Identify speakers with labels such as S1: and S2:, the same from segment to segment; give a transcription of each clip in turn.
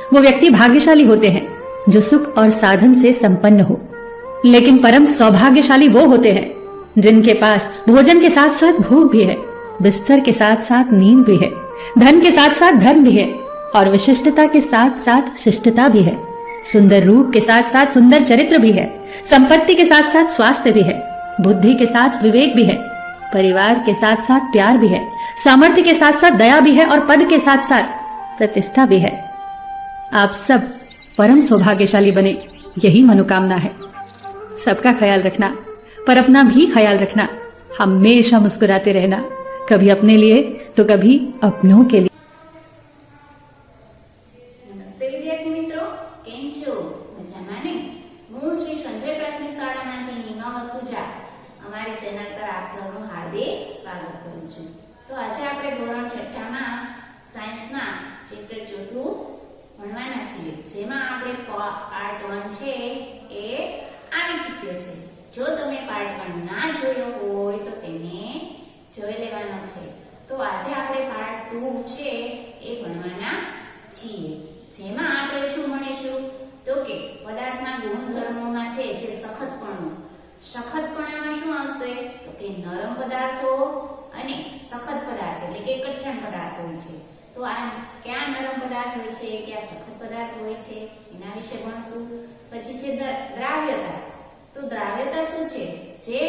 S1: वो व्यक्ति भाग्यशाली होते हैं जो सुख और साधन से संपन्न हो, लेकिन परम सौभाग्यशाली वो होते हैं जिनके पास भोजन के साथ साथ भूख भी है, बिस्तर के साथ साथ नींद भी है, धन के साथ साथ धर्म भी है और विशिष्टता के साथ साथ शिष्टता भी है, सुंदर रूप के साथ साथ सुंदर चरित्र भी है, संपत्ति के साथ साथ स्वास्थ्य भी है, बुद्धि के साथ विवेक भी है, परिवार के साथ साथ प्यार भी है, सामर्थ्य के साथ साथ दया भी है और पद के साथ साथ प्रतिष्ठा भी है। आप सब परम सौभाग्यशाली बने, यही मनोकामना है। सबका ख्याल रखना, पर अपना भी ख्याल रखना। हमेशा मुस्कुराते रहना, कभी अपने लिए तो कभी अपनों के लिए।
S2: નમસ્તે વિદ્યાર્થી મિત્રો, કેમ છો? મજામાં ને? હું શ્રી સંજય પ્રાથમિક શાળામાંથી નિમાવત પૂજા અમારી ચેનલ પર આપ સૌનું હાર્દિક સ્વાગત કરું છું। તો આજે આપણે ધોરણ 6 માં સાયન્સના ચેપ્ટર 4 ભણવાના છીએ, જેમાં આપણે પાર્ટ 1 છે એ આવી ચૂક્યો છે। જો તમે પાર્ટ 1 ના જોયો હોય તો તેને જોઈ લેવાનો છે। તો આજે આપણે પાર્ટ 2 છે એ ભણવાના છીએ, જેમાં આપણે શું ભણીશું તો કે પદાર્થના ગુણધર્મોમાં છે જે સખતપણું। સખતપણામાં શું આવશે તો કે નરમ પદાર્થો અને સખત પદાર્થ એટલે કે કઠણ પદાર્થ હોય છે। તો આ ક્યાં નરમ પદાર્થ હોય છે, ક્યાં સખત પદાર્થ હોય છે એના વિશે ભણશું। પછી છે દ્રાવ્યતા। તો દ્રાવ્યતા શું છે? જે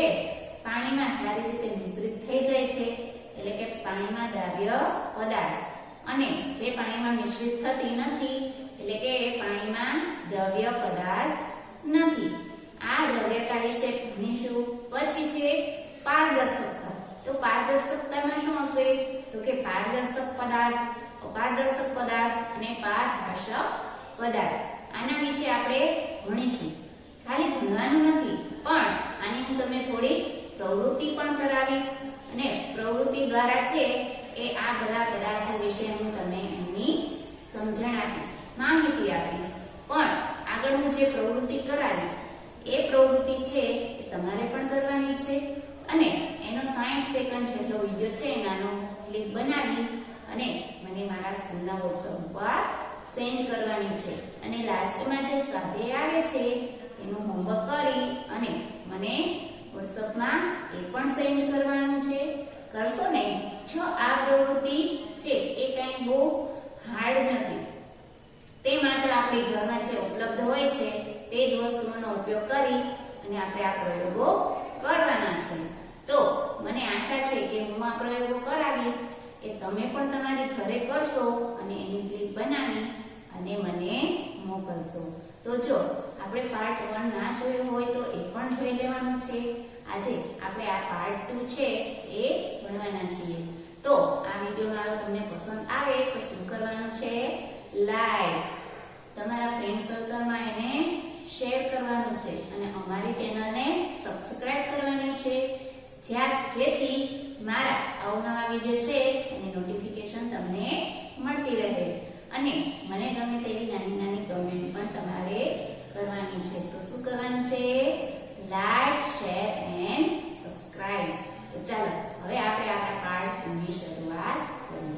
S2: પાણીમાં સારી રીતે મિશ્રિત થઈ જાય છે, એટલે કે પાણીમાં દ્રાવ્ય પદાર્થ, અને જે પાણીમાં મિશ્રિત થતી નથી એટલે કે પાણીમાં દ્રવ્ય પદાર્થ નથી। આ દ્રવ્યતા વિશે ભણીશું। પછી છે પારદર્શકતા। તો પારદર્શકતામાં શું હશે તો કે પારદર્શક પદાર્થ, અપારદર્શક પદાર્થ અને પારભાષક પદાર્થ। આના વિશે આપણે ભણીશું। ખાલી ભણવાનું નથી, પણ આની હું તમને થોડી પ્રવૃત્તિ પણ કરાવીશ, અને પ્રવૃત્તિ દ્વારા છે એ આ બધા પદાર્થો વિશે હું તમને એની સમજણ આપીશ, માહિતી આપીશ। પણ આગળ હું જે પ્રવૃત્તિ કરાવીશ એ પ્રવૃત્તિ છે એ તમારે પણ કરવાની છે, અને એનો 60 સેકન્ડ જેટલો વિડિયો છે નાનો ક્લિપ બનાવી અને મને મારા સ્કૂલના WhatsApp પર સેન્ડ કરવાની છે, અને લાસ્ટમાં જે સ્વાધ્યાય આવે છે એનું હોમવર્ક કરી અને મને WhatsApp માં એ પણ સેન્ડ કરવાનું છે। કરશો ને? જો આ પ્રવૃત્તિ છે એ કંઈ બહુ હાર્ડ નથી, તે માત્ર આપણી ઘરમાં જે ઉપલબ્ધ હોય છે તે જ વસ્તુઓનો ઉપયોગ કરી અને આપણે આ પ્રયોગો કરવાના છે। તો મને આશા છે કે હું આ પ્રયોગો કરાવીશ એ તમે પણ તમારી ઘરે કરશો અને એની ક્લિપ બનાવી અને મને મોકલશો। તો જો આપણે પાર્ટ 1 ના જોયો હોય તો એ પણ જોઈ લેવાનું છે। આજે આપણે આ પાર્ટ 2 છે એ ભણવાના છીએ। તો આ વિડિયો મારો તમને પસંદ આવે તો શું કરવાનું છે? લાઈક, તમારા ફ્રેન્ડ સર્કલમાં એને શેર કરવાનું છે, અને અમારી ચેનલને સબસ્ક્રાઇબ કરવાની છે, જેથી મારા અવનવા વિડિયો છે એની નોટિફિકેશન તમને મળતી રહે, અને મને ગમે તેવી નાની નાની કમેન્ટ પણ તમારે કરવાની છે। તો શું કરવાનું છે? Like, share and subscribe. તો ચાલો હવે આપણે આપણા પાર્ટ 2 ની શરૂઆત કરીએ।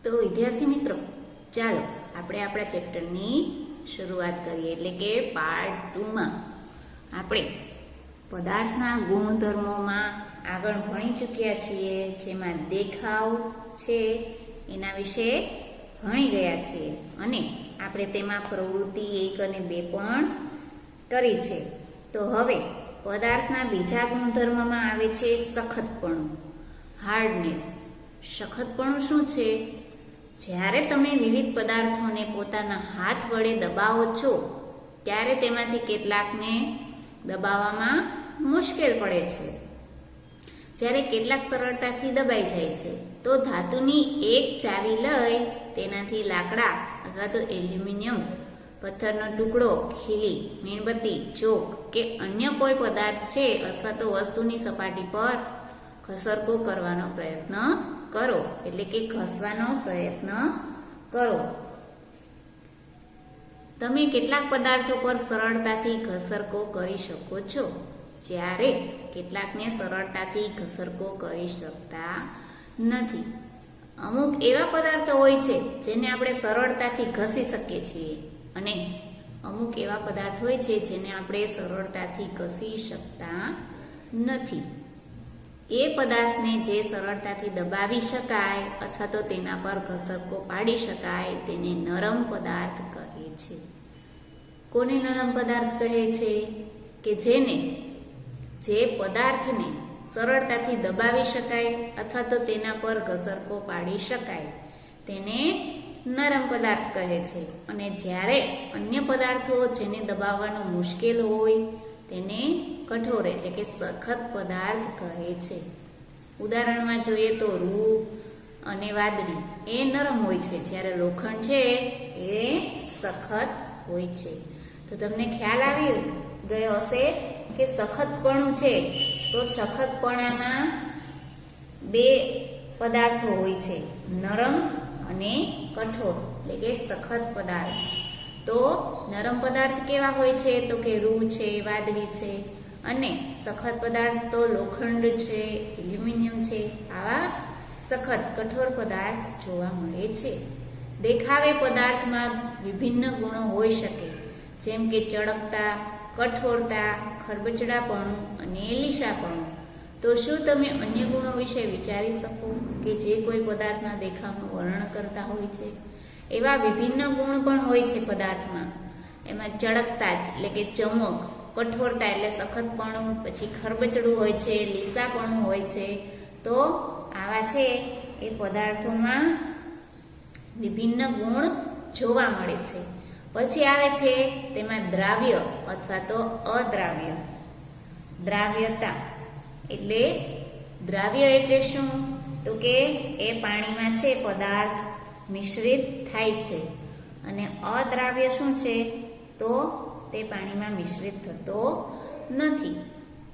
S2: તો વિદ્યાર્થી મિત્રો, ચાલો આપણે આપણા ચેપ્ટરની શરૂઆત કરીએ, એટલે કે પાર્ટ 2 માં આપણે પદાર્થના ગુણધર્મોમાં આગળ ભણી ચૂક્યા છીએ, જેમાં દેખાવ છે એના વિશે ભણી ગયા છીએ, અને આપણે તેમાં પ્રવૃત્તિ 1 અને 2 પણ કરી છે। તો હવે પદાર્થના બીજા ગુણધર્મમાં આવે છે સખતપણું, હાર્ડનેસ। સખતપણું શું છે? જ્યારે તમે વિવિધ પદાર્થોને પોતાના હાથ વડે દબાવો છો ત્યારે તેમાંથી કેટલાકને દબાવવામાં મુશ્કેલ પડે છે, જ્યારે કેટલાક સરળતાથી દબાઈ જાય છે। તો ધાતુની એક ચાવી લઈ તેનાથી લાકડા અથવા તો એલ્યુમિનિયમ, પથ્થરનો ટુકડો, ખીલી, મીણબત્તી, ચોક કે અન્ય કોઈ પદાર્થ છે અથવા તો વસ્તુની સપાટી પર ઘસરકો કરવાનો પ્રયત્ન કરો, એટલે કે ઘસવાનો પ્રયત્ન કરો। તમે કેટલાક પદાર્થો પર સરળતાથી ઘસરકો કરી શકો છો, જ્યારે કેટલાકને સરળતાથી ઘસરકો કરી શકતા નથી. અમુક એવા પદાર્થો હોય છે જેને આપણે સરળતાથી ઘસી શકીએ છીએ અને અમુક એવા પદાર્થ હોય છે જેને આપણે સરળતાથી ઘસી શકતા નથી. એ પદાર્થને જે સરળતાથી દબાવી શકાય અથવા તો તેના પર ઘસરકો પાડી શકાય તેને નરમ પદાર્થ કહે છે. કોને નરમ પદાર્થ કહે છે? કે જે પદાર્થને સરળતાથી દબાવી શકાય અથવા તો તેના પર ઘસરકો પાડી શકાય તેને નરમ પદાર્થ કહે છે. અને જ્યારે અન્ય પદાર્થો જેને દબાવવાનું મુશ્કેલ હોય તેને કઠોર એટલે કે સખત પદાર્થ કહે છે. ઉદાહરણમાં જોઈએ તો રૂ અને વાદળી એ નરમ હોય છે, જ્યારે લોખંડ છે એ સખત હોય છે. તો તમને ખ્યાલ આવી ગયો હશે કે સખતપણું છે તો સખતપણામાં બે પદાર્થો હોય છે, નરમ અને કઠોર એટલે કે સખત પદાર્થ. તો નરમ પદાર્થ કેવા હોય છે? તો કે રૂ છે, વાદળી છે. અને સખત પદાર્થ તો લોખંડ છે, એલ્યુમિનિયમ છે. આવા સખત કઠોર પદાર્થ જોવા મળે છે. દેખાવે પદાર્થમાં વિભિન્ન ગુણો હોઈ શકે, જેમ કે ચળકતા, કઠોરતા, ખરબચડાપણું અને લીસાપણું. તો શું તમે અન્ય ગુણો વિશે વિચારી શકો કે જે કોઈ પદાર્થના દેખાવનું વર્ણન કરતા હોય છે? એવા વિભિન્ન ગુણ પણ હોય છે પદાર્થમાં. એમાં ચળકતા એટલે કે ચમક, કઠોરતા એટલે સખતપણું, પછી ખરબચડું હોય છે, લીસાપણું હોય છે. તો આવા છે એ પદાર્થોમાં વિભિન્ન ગુણ જોવા મળે છે. પછી આવે છે તેમાં દ્રાવ્ય અથવા તો અદ્રાવ્ય. દ્રાવ્યતા એટલે દ્રાવ્ય એટલે શું? તો કે એ પાણીમાં છે પદાર્થ મિશ્રિત થાય છે. અને અદ્રાવ્ય શું છે? તો તે પાણીમાં મિશ્રિત થતો નથી.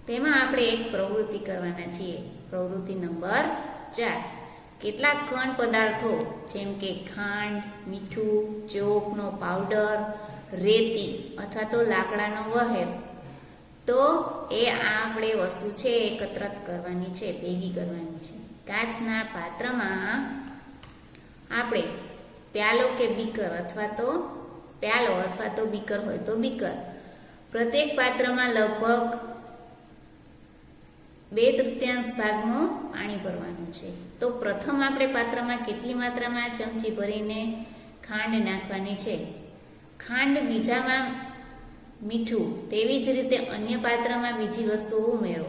S2: તેમાં આપણે એક પ્રવૃત્તિ કરવાના છીએ. પ્રવૃત્તિ નંબર 4. કેટલાક ઘન પદાર્થો જેમ કે ખાંડ, મીઠું, ચોકનો પાવડર, રેતી અથવા તો લાકડાનો વહેર, તો એ આપણે વસ્તુ છે એકત્રિત કરવાની છે, ભેગી કરવાની છે. કાચના પાત્રમાં આપણે પ્યાલો કે બીકર અથવા તો બીકર હોય તો બીકર, પ્રત્યેક પાત્રમાં લગભગ 2/3 ભાગનું પાણી ભરવાનું છે. તો પ્રથમ આપણે પાત્રમાં કેટલી માત્રામાં ચમચી ભરીને ખાંડ નાખવાની છે, ખાંડ બીજામાં મીઠું, તેવી જ રીતે અન્ય પાત્રમાં બીજી વસ્તુઓ ઉમેરો.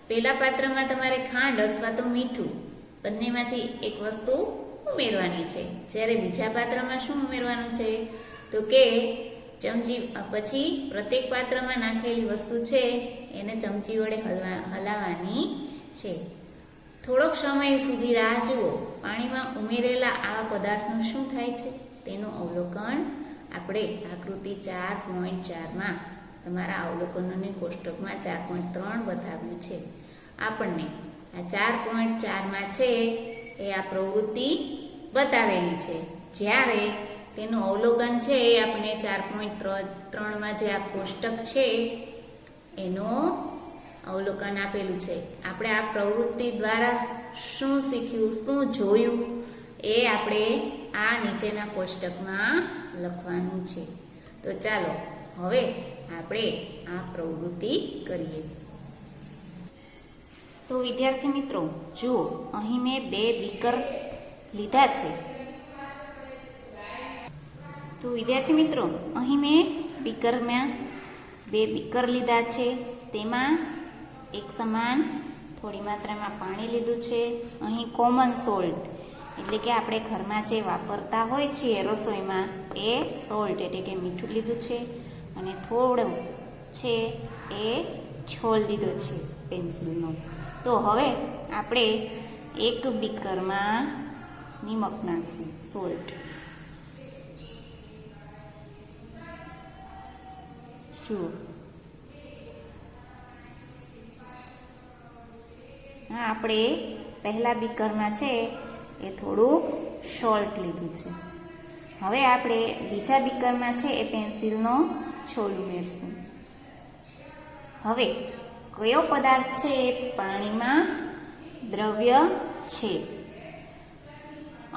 S2: પહેલા પાત્રમાં તમારે ખાંડ અથવા તો મીઠું બંનેમાંથી એક વસ્તુ ઉમેરવાની છે. જ્યારે બીજા પાત્રમાં શું ઉમેરવાનું છે? તો કે ચમચી પછી પ્રત્યેક પાત્રમાં નાખેલી વસ્તુ છે એને ચમચી વડે હલાવવાની છે. થોડોક સમય સુધી રાહ જુઓ. પાણીમાં ઉમેરેલા આવા પદાર્થનું શું થાય છે તેનું અવલોકન આપણે આકૃતિ 4.4માં તમારા અવલોકનોની કોષ્ટકમાં 4.3 બતાવ્યું છે. આપણને આ 4.4માં છે એ આ પ્રવૃત્તિ બતાવેલી છે. જ્યારે તેનું અવલોકન છે એ આપણે 4.3માં જે આ કોષ્ટક છે એનું અવલોકન આપેલું છે. આપણે આ પ્રવૃત્તિ દ્વારા શું શીખ્યું, શું જોયું એ આપણે આ નીચેના કોષ્ટકમાં લખવાનું છે. તો ચાલો હવે આપણે આ પ્રવૃત્તિ કરીએ. તો વિદ્યાર્થી મિત્રો જુઓ, અહીં મેં 2 બીકર લીધા છે. તો વિદ્યાર્થી મિત્રો અહીં મેં બીકરમાં 2 બીકર લીધા છે. તેમાં એક સમાન થોડી માત્રામાં પાણી લીધું છે. અહીં કોમન સોલ્ટ એટલે કે આપણે ઘરમાં જે વાપરતા હોય છે રસોઈમાં એ સોલ્ટ એટલે કે મીઠું લીધું છે. અને થોડું છે એ છોલ લીધો છે પેન્સિલનો. તો હવે આપણે એક બીકરમાં નિમક નાખશું, સોલ્ટ. જુઓ, હા, આપણે પહેલા બીકરમાં છે એ થોડું સોલ્ટ લીધું છે. હવે આપણે બીજા બીકરમાં છે એ પેન્સિલનો છોલ ઉમેરશું. હવે કયો પદાર્થ છે એ પાણીમાં દ્રવ્ય છે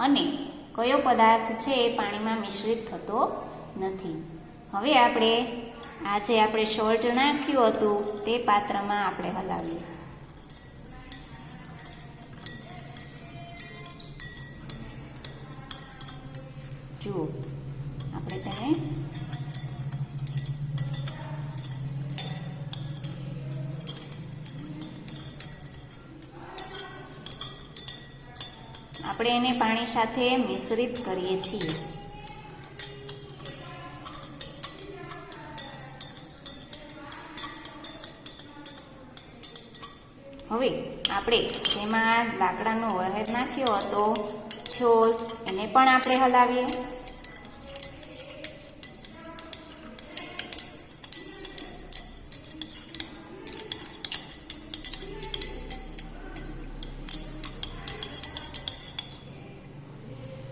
S2: અને કયો પદાર્થ છે એ પાણીમાં મિશ્રિત થતો નથી. હવે આપણે સોલ્ટ નાખ્યું હતું તે પાત્રમાં આપણે હલાવીએ. જુઓ, આપણે તેને પાણી સાથે મિશ્રિત કરીએ છીએ. હવે આપણે જેમાં લાકડાનો વહેર નાખ્યો હતો છોલ, એને પણ આપણે હલાવીએ.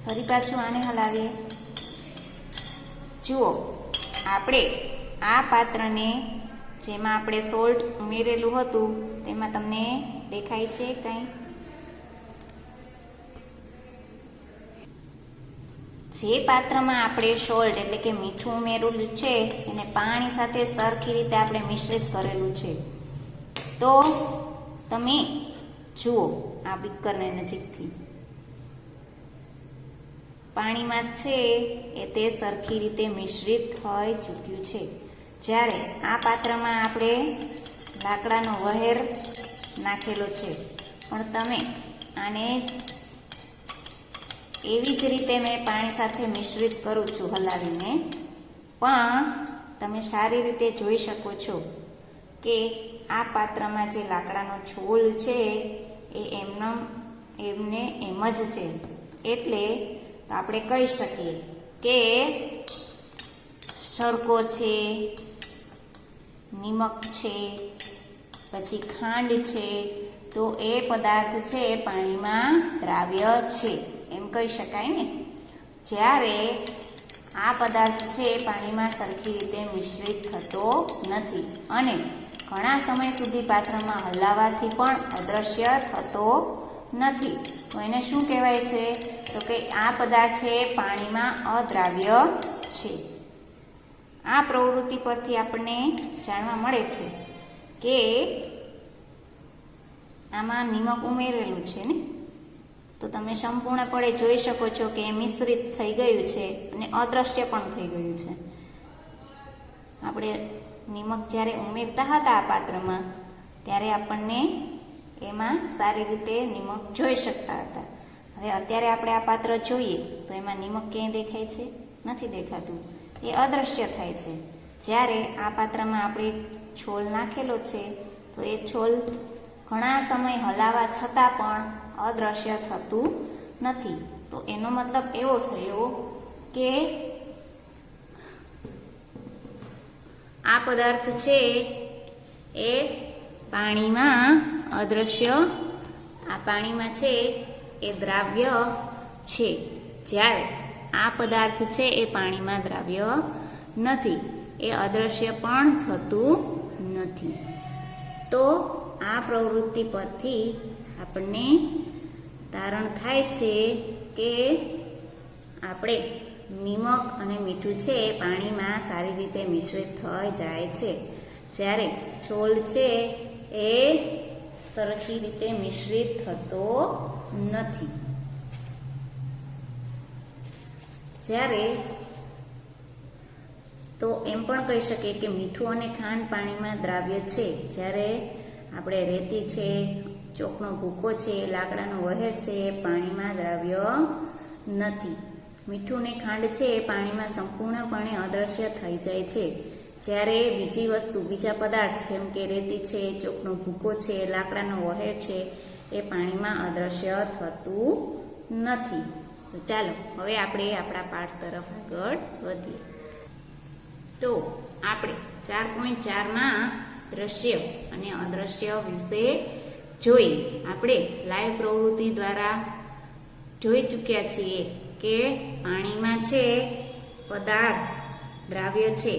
S2: ફરી પાછું આને હલાવીએ. જુઓ, આપણે આ પાત્રને જેમાં આપણે સોલ્ટ ઉમેરેલું હતું તેમાં તમને દેખાય છે કંઈ? જે પાત્રમાં આપણે સોલ્ટ એટલે કે મીઠું ઉમેરેલું છે એને પાણી સાથે સરખી રીતે આપણે મિશ્રિત કરેલું છે. તો તમે જુઓ આ બીકરને નજીકથી, પાણીમાં છે એ તે સરખી રીતે મિશ્રિત થઈ ચૂક્યું છે. જ્યારે આ પાત્રમાં આપણે લાકડાનો વહેર નાખેલો છે, પણ તમે આને એવી જ રીતે મેં પાણી સાથે મિશ્રિત કરું છું હલાવીને, પણ તમે સારી રીતે જોઈ શકો છો કે આ પાત્રમાં જે લાકડાનો છોલ છે એ એમને એમ જ છે. એટલે તો આપણે કહી શકીએ કે સળકો છે, નિમક છે, પછી ખાંડ છે, તો એ પદાર્થ છે પાણીમાં દ્રાવ્ય છે એમ કહી શકાય ને. જ્યારે આ પદાર્થ છે પાણીમાં સરખી રીતે મિશ્રિત થતો નથી અને ઘણા સમય સુધી પાત્રમાં હલાવવાથી પણ અદૃશ્ય થતો નથી. તો એને શું કહેવાય છે? તો કે આ પદાર્થ છે પાણીમાં અદ્રાવ્ય છે. આ પ્રવૃત્તિ પરથી આપણને જાણવા મળે છે કે આમાં નિમક ઉમેરેલું છે ને, તો તમે સંપૂર્ણપણે જોઈ શકો છો કે એ મિશ્રિત થઈ ગયું છે અને અદ્રશ્ય પણ થઈ ગયું છે. આપણે નિમક જ્યારે ઉમેરતા હતા આ પાત્રમાં ત્યારે આપણને એમાં સારી રીતે નિમક જોઈ શકતા હતા. હવે અત્યારે આપણે આ પાત્ર જોઈએ તો એમાં નિમક ક્યાંય દેખાય છે? નથી દેખાતું, એ અદ્રશ્ય થાય છે. જ્યારે આ પાત્રમાં આપણે છોલ નાખેલો છે તો એ છોલ ઘણા સમય હલાવવા છતાં પણ અદ્રશ્ય થતું નથી. તો એનો મતલબ એવો થયો કે આ પદાર્થ છે એ પાણીમાં અદ્રશ્ય, આ પાણીમાં છે એ દ્રાવ્ય છે, જ્યારે આ પદાર્થ છે એ પાણીમાં દ્રાવ્ય નથી, એ અદ્રશ્ય પણ થતું નથી. તો આ પ્રવૃત્તિ પરથી આપણને તારણ થાય છે કે આપણે નિમક અને મીઠું છે એ પાણીમાં સારી રીતે મિશ્રિત થઈ જાય છે, જ્યારે છોલ છે એ સરખી રીતે મિશ્રિત થતો નથી. જ્યારે તો એમ પણ કહી શકીએ કે મીઠું અને ખાંડ પાણીમાં દ્રાવ્ય છે, જ્યારે આપણે રેતી છે, ચોકનો ભૂકો છે, લાકડાનો વહેર છે એ પાણીમાં દ્રાવ્ય નથી. મીઠું ને ખાંડ છે એ પાણીમાં સંપૂર્ણપણે અદ્રશ્ય થઈ જાય છે, જ્યારે બીજી વસ્તુ, બીજા પદાર્થ જેમ કે રેતી છે, ચોકનો ભૂકો છે, લાકડાનો વહેર છે એ પાણીમાં અદ્રશ્ય થતું નથી. તો ચાલો હવે આપણે આપણા પાઠ તરફ આગળ વધીએ. તો આપણે 4.4માં દ્રશ્ય અને અદ્રશ્ય વિશે જોઈ. આપણે લાઈવ પ્રવૃત્તિ દ્વારા જોઈ ચૂક્યા છીએ કે પાણીમાં છે પદાર્થ દ્રાવ્ય છે.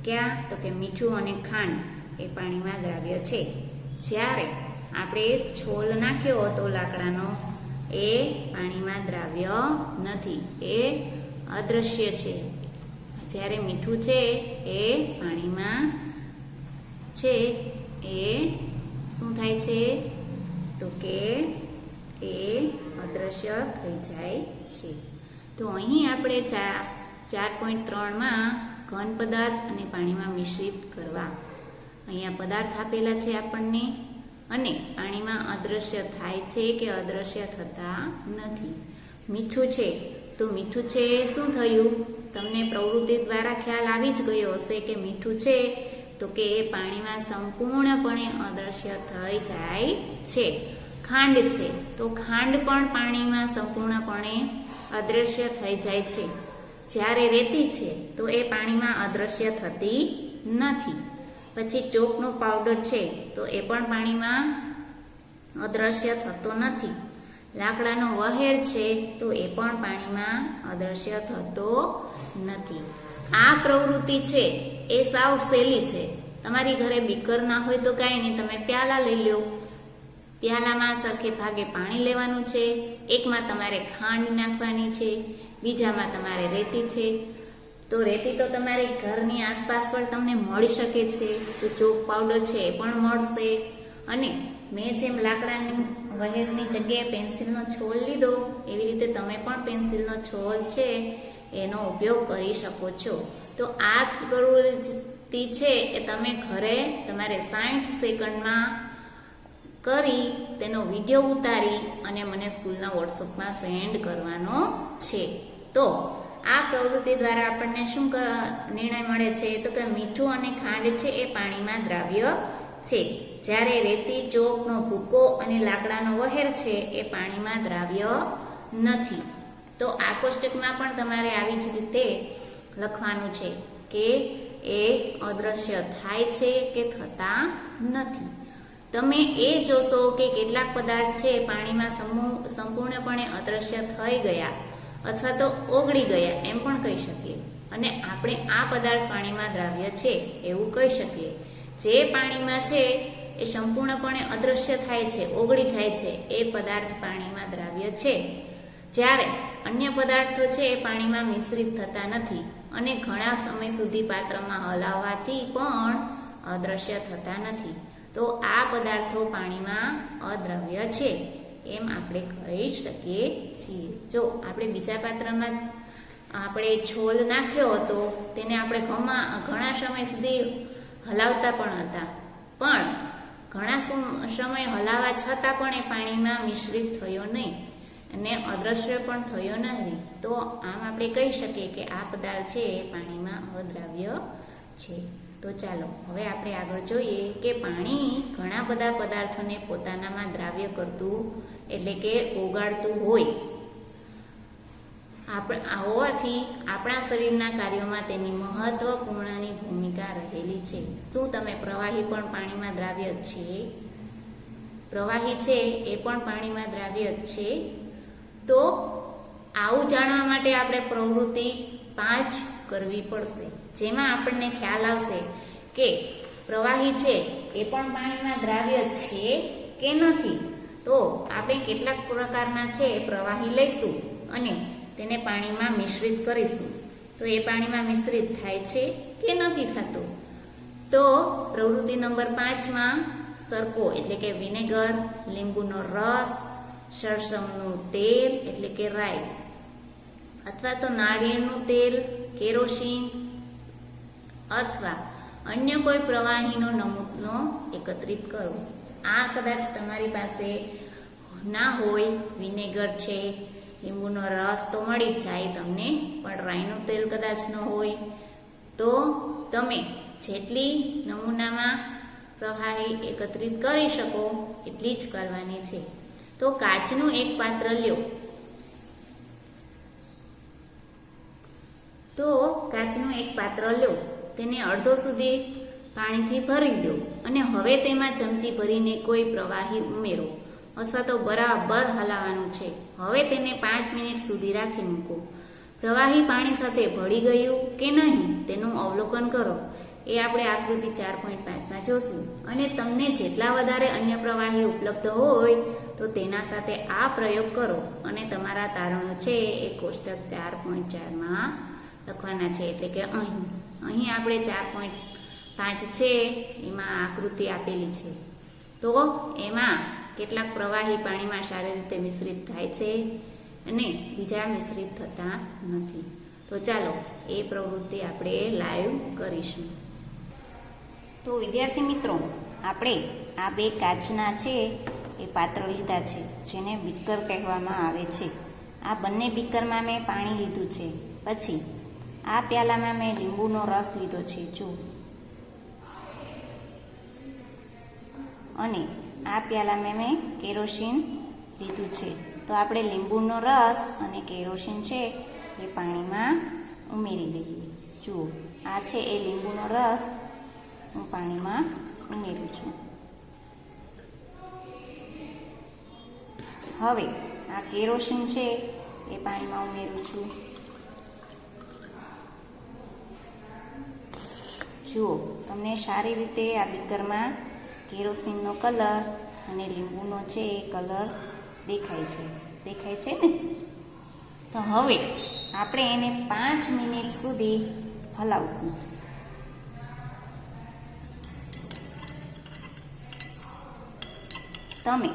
S2: ક્યાં? તો કે મીઠું અને ખાંડ. એ પાણીમાં દ્રાવ્ય છે. જ્યારે આપણે છોલ નાખ્યો હતો લાકડાનો, એ પાણીમાં દ્રાવ્ય નથી, એ અદ્રશ્ય છે. જ્યારે મીઠું છે એ પાણીમાં છે, એ શું થાય છે તો કે એ અદ્રશ્ય થઈ જાય છે. તો અહીં આપણે 4.3માં ઘન પદાર્થ અને પાણીમાં મિશ્રિત કરવા, અહીંયા પદાર્થ આપેલા છે આપણને, અને પાણીમાં અદ્રશ્ય થાય છે કે અદ્રશ્ય થતા નથી. મીઠું છે તો મીઠું છે શું થયું, તમને પ્રવૃત્તિ દ્વારા ખ્યાલ આવી જ ગયો હશે કે મીઠું છે તો કે એ પાણીમાં સંપૂર્ણપણે અદ્રશ્ય થઈ જાય છે. ખાંડ છે તો ખાંડ પણ પાણીમાં સંપૂર્ણપણે અદ્રશ્ય થઈ જાય છે. જ્યારે રેતી છે તો એ પાણીમાં અદ્રશ્ય થતી નથી. પછી ચોકનો પાવડર છે તો એ પણ પાણીમાં અદ્રશ્ય થતો નથી. લાકડાનો વહેર છે તો એ પણ પાણીમાં અદ્રશ્ય થતો નથી. આ પ્રવૃત્તિ છે એ સાવ સહેલી છે. તમારી ઘરે બીકર ના હોય તો કાંઈ નહીં, તમે પ્યાલા લઈ લો. પ્યાલામાં સરખે ભાગે પાણી લેવાનું છે. એકમાં તમારે ખાંડ નાખવાની છે, બીજામાં તમારે રેતી છે. તો રેતી તો તમારી ઘરની આસપાસ પણ તમને મળી શકે છે, તો ચોક પાવડર છે એ પણ મળશે. અને મેં જેમ લાકડાની વહેરની જગ્યાએ પેન્સિલનો છોલ લીધો, એવી રીતે તમે પણ પેન્સિલનો છોલ છે એનો ઉપયોગ કરી શકો છો. તો આ પ્રવૃત્તિ છે એ તમે ઘરે તમારે 60 સેકન્ડમાં કરી તેનો વિડીયો ઉતારી અને મને સ્કૂલના વોટ્સઅપમાં સેન્ડ કરવાનો છે. તો આ પ્રવૃત્તિ દ્વારા આપણને શું નિર્ણય મળે છે તો કે મીઠું અને ખાંડ છે એ પાણીમાં દ્રાવ્ય છે, જ્યારે રેતી, ચોકનો ભૂકો અને લાકડાનો વહેર છે એ પાણીમાં દ્રાવ્ય નથી. તો આ કોષ્ટકમાં પણ તમારે આવી જ રીતે લખવાનું છે કે એ અદ્રશ્ય થાય છે કે થતા નથી. તમે એ જોશો કે કેટલાક પદાર્થ છે પાણીમાં સંપૂર્ણપણે અદ્રશ્ય થઈ ગયા અથવા તો ઓગળી ગયા એમ પણ કહી શકીએ, અને આપણે આ પદાર્થ પાણીમાં દ્રાવ્ય છે એવું કહી શકીએ. જે પાણીમાં છે એ સંપૂર્ણપણે અદ્રશ્ય થાય છે, ઓગળી જાય છે, એ પદાર્થ પાણીમાં દ્રાવ્ય છે. જ્યારે અન્ય પદાર્થો છે એ પાણીમાં મિશ્રિત થતા નથી અને ઘણા સમય સુધી પાત્રમાં હલાવવાથી પણ અદ્રશ્ય થતા નથી. તો આ પદાર્થો પાણીમાં અદ્રવ્ય છે એમ આપણે કહી શકીએ છીએ. જો આપણે બીજા પાત્રમાં આપણે છોલ નાખ્યો હતો, તેને આપણે ઘણા સમય સુધી હલાવતા પણ હતા, પણ ઘણા સમય હલાવવા છતાં પણ એ પાણીમાં મિશ્રિત થયો નહીં અને અદ્રશ્ય પણ થયો નથી. તો આમ આપણે કહી શકીએ કે આ પદાર્થ છે એ પાણીમાં અદ્રાવ્ય છે. તો ચાલો હવે આપણે આગળ જોઈએ કે પાણી ઘણા બધા પદાર્થોને પોતાનામાં દ્રાવ્ય કરતું એટલે કે ઓગાળતું હોવાથી આપણા શરીરના કાર્યોમાં તેની મહત્વપૂર્ણની ભૂમિકા રહેલી છે. શું તમે પ્રવાહી પણ પાણીમાં દ્રાવ્ય છે? પ્રવાહી છે એ પણ પાણીમાં દ્રાવ્ય છે. તો આવું જાણવા માટે આપણે પ્રવૃત્તિ 5 કરવી પડશે, જેમાં આપણને ખ્યાલ આવશે કે પ્રવાહી છે એ પણ પાણીમાં દ્રાવ્ય છે કે નથી. તો આપણે કેટલાક પ્રકારના છે પ્રવાહી લઈશું અને તેને પાણીમાં મિશ્રિત કરીશું. તો એ પાણીમાં મિશ્રિત થાય છે કે નથી થતું. તો પ્રવૃત્તિ નંબર 5માં સરકો એટલે કે વિનેગર, લીંબુનો રસ, સરસવનું તેલ એટલે કે રાઈ, અથવા તો નાળિયેરનું તેલ, કેરોસીન અથવા અન્ય કોઈ પ્રવાહીનો નમૂનો એકત્રિત કરો. આ કદાચ તમારી પાસે ના હોય, વિનેગર છે, લીંબુનો રસ તો મળી જ જાય તમને, પણ રાઈનું તેલ કદાચ ન હોય, તો તમે જેટલી નમૂનામાં પ્રવાહી એકત્રિત કરી શકો એટલી જ કરવાની છે. તો કાચનું એક પાત્ર લ્યો. તેને અડધો સુધી પાણીથી ભરી દો અને હવે તેમાં ચમચી ભરીને કોઈ પ્રવાહી ઉમેરો અથવા તો બરાબર હલાવવાનું છે. હવે તેને 5 મિનિટ સુધી રાખી મૂકો. પ્રવાહી પાણી સાથે ભળી ગયું કે નહીં તેનું અવલોકન કરો. એ આપણે આકૃતિ 4.5માં જોશું. અને તમને જેટલા વધારે અન્ય પ્રવાહી ઉપલબ્ધ હોય તો તેના સાથે આ પ્રયોગ કરો અને તમારા તારણો છે એ કોષ્ટક 4.4માં લખવાના છે. એટલે કે અહીં આપણે 4.5 છે એમાં આકૃતિ આપેલી છે. તો એમાં કેટલાક પ્રવાહી પાણીમાં સારી રીતે મિશ્રિત થાય છે અને બીજા મિશ્રિત થતા નથી. તો ચાલો એ પ્રવૃત્તિ આપણે લાઈવ કરીશું. તો વિદ્યાર્થી મિત્રો, આપણે આ બે કાચના છે એ પાત્ર લીધા છે જેને બીકર કહેવામાં આવે છે. આ બંને બીકરમાં મેં પાણી લીધું છે. પછી આ પ્યાલામાં મેં લીંબુનો રસ લીધો છે જો, અને આ પ્યાલામાં મેં કેરોસીન લીધું છે. તો આપણે લીંબુનો રસ અને કેરોસીન છે એ પાણીમાં ઉમેરી લઈએ. જુઓ, આ છે એ લીંબુનો રસ હું પાણીમાં ઉમેરું છું. હવે આ કેરોસીન છે એ પાણીમાં ઉમેરું છું. જુઓ, તમને સારી રીતે આ બીકરમાં કેરોસીનનો કલર અને લીંબુનો છે એ કલર દેખાય છે ને? તો હવે આપણે એને 5 મિનિટ સુધી હલાવશું. તમે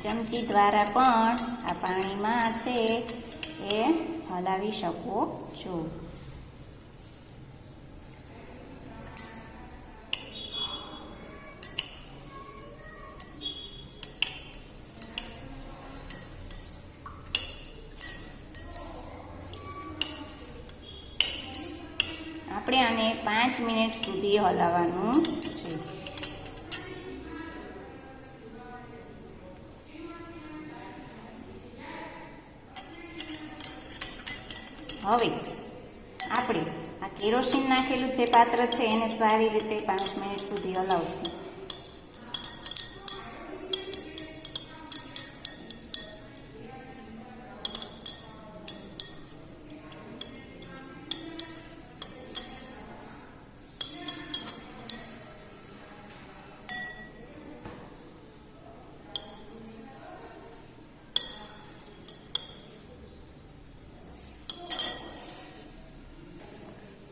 S2: ચમચી દ્વારા પણ આ પાણીમાં છે એ હલાવી શકો છો. આપણે આને 5 મિનિટ સુધી હલાવવાનું છે. હવે આપણે આ કેરોસીન નાખેલું જે પાત્ર છે એને સારી રીતે 5 મિનિટ સુધી હલાવશું.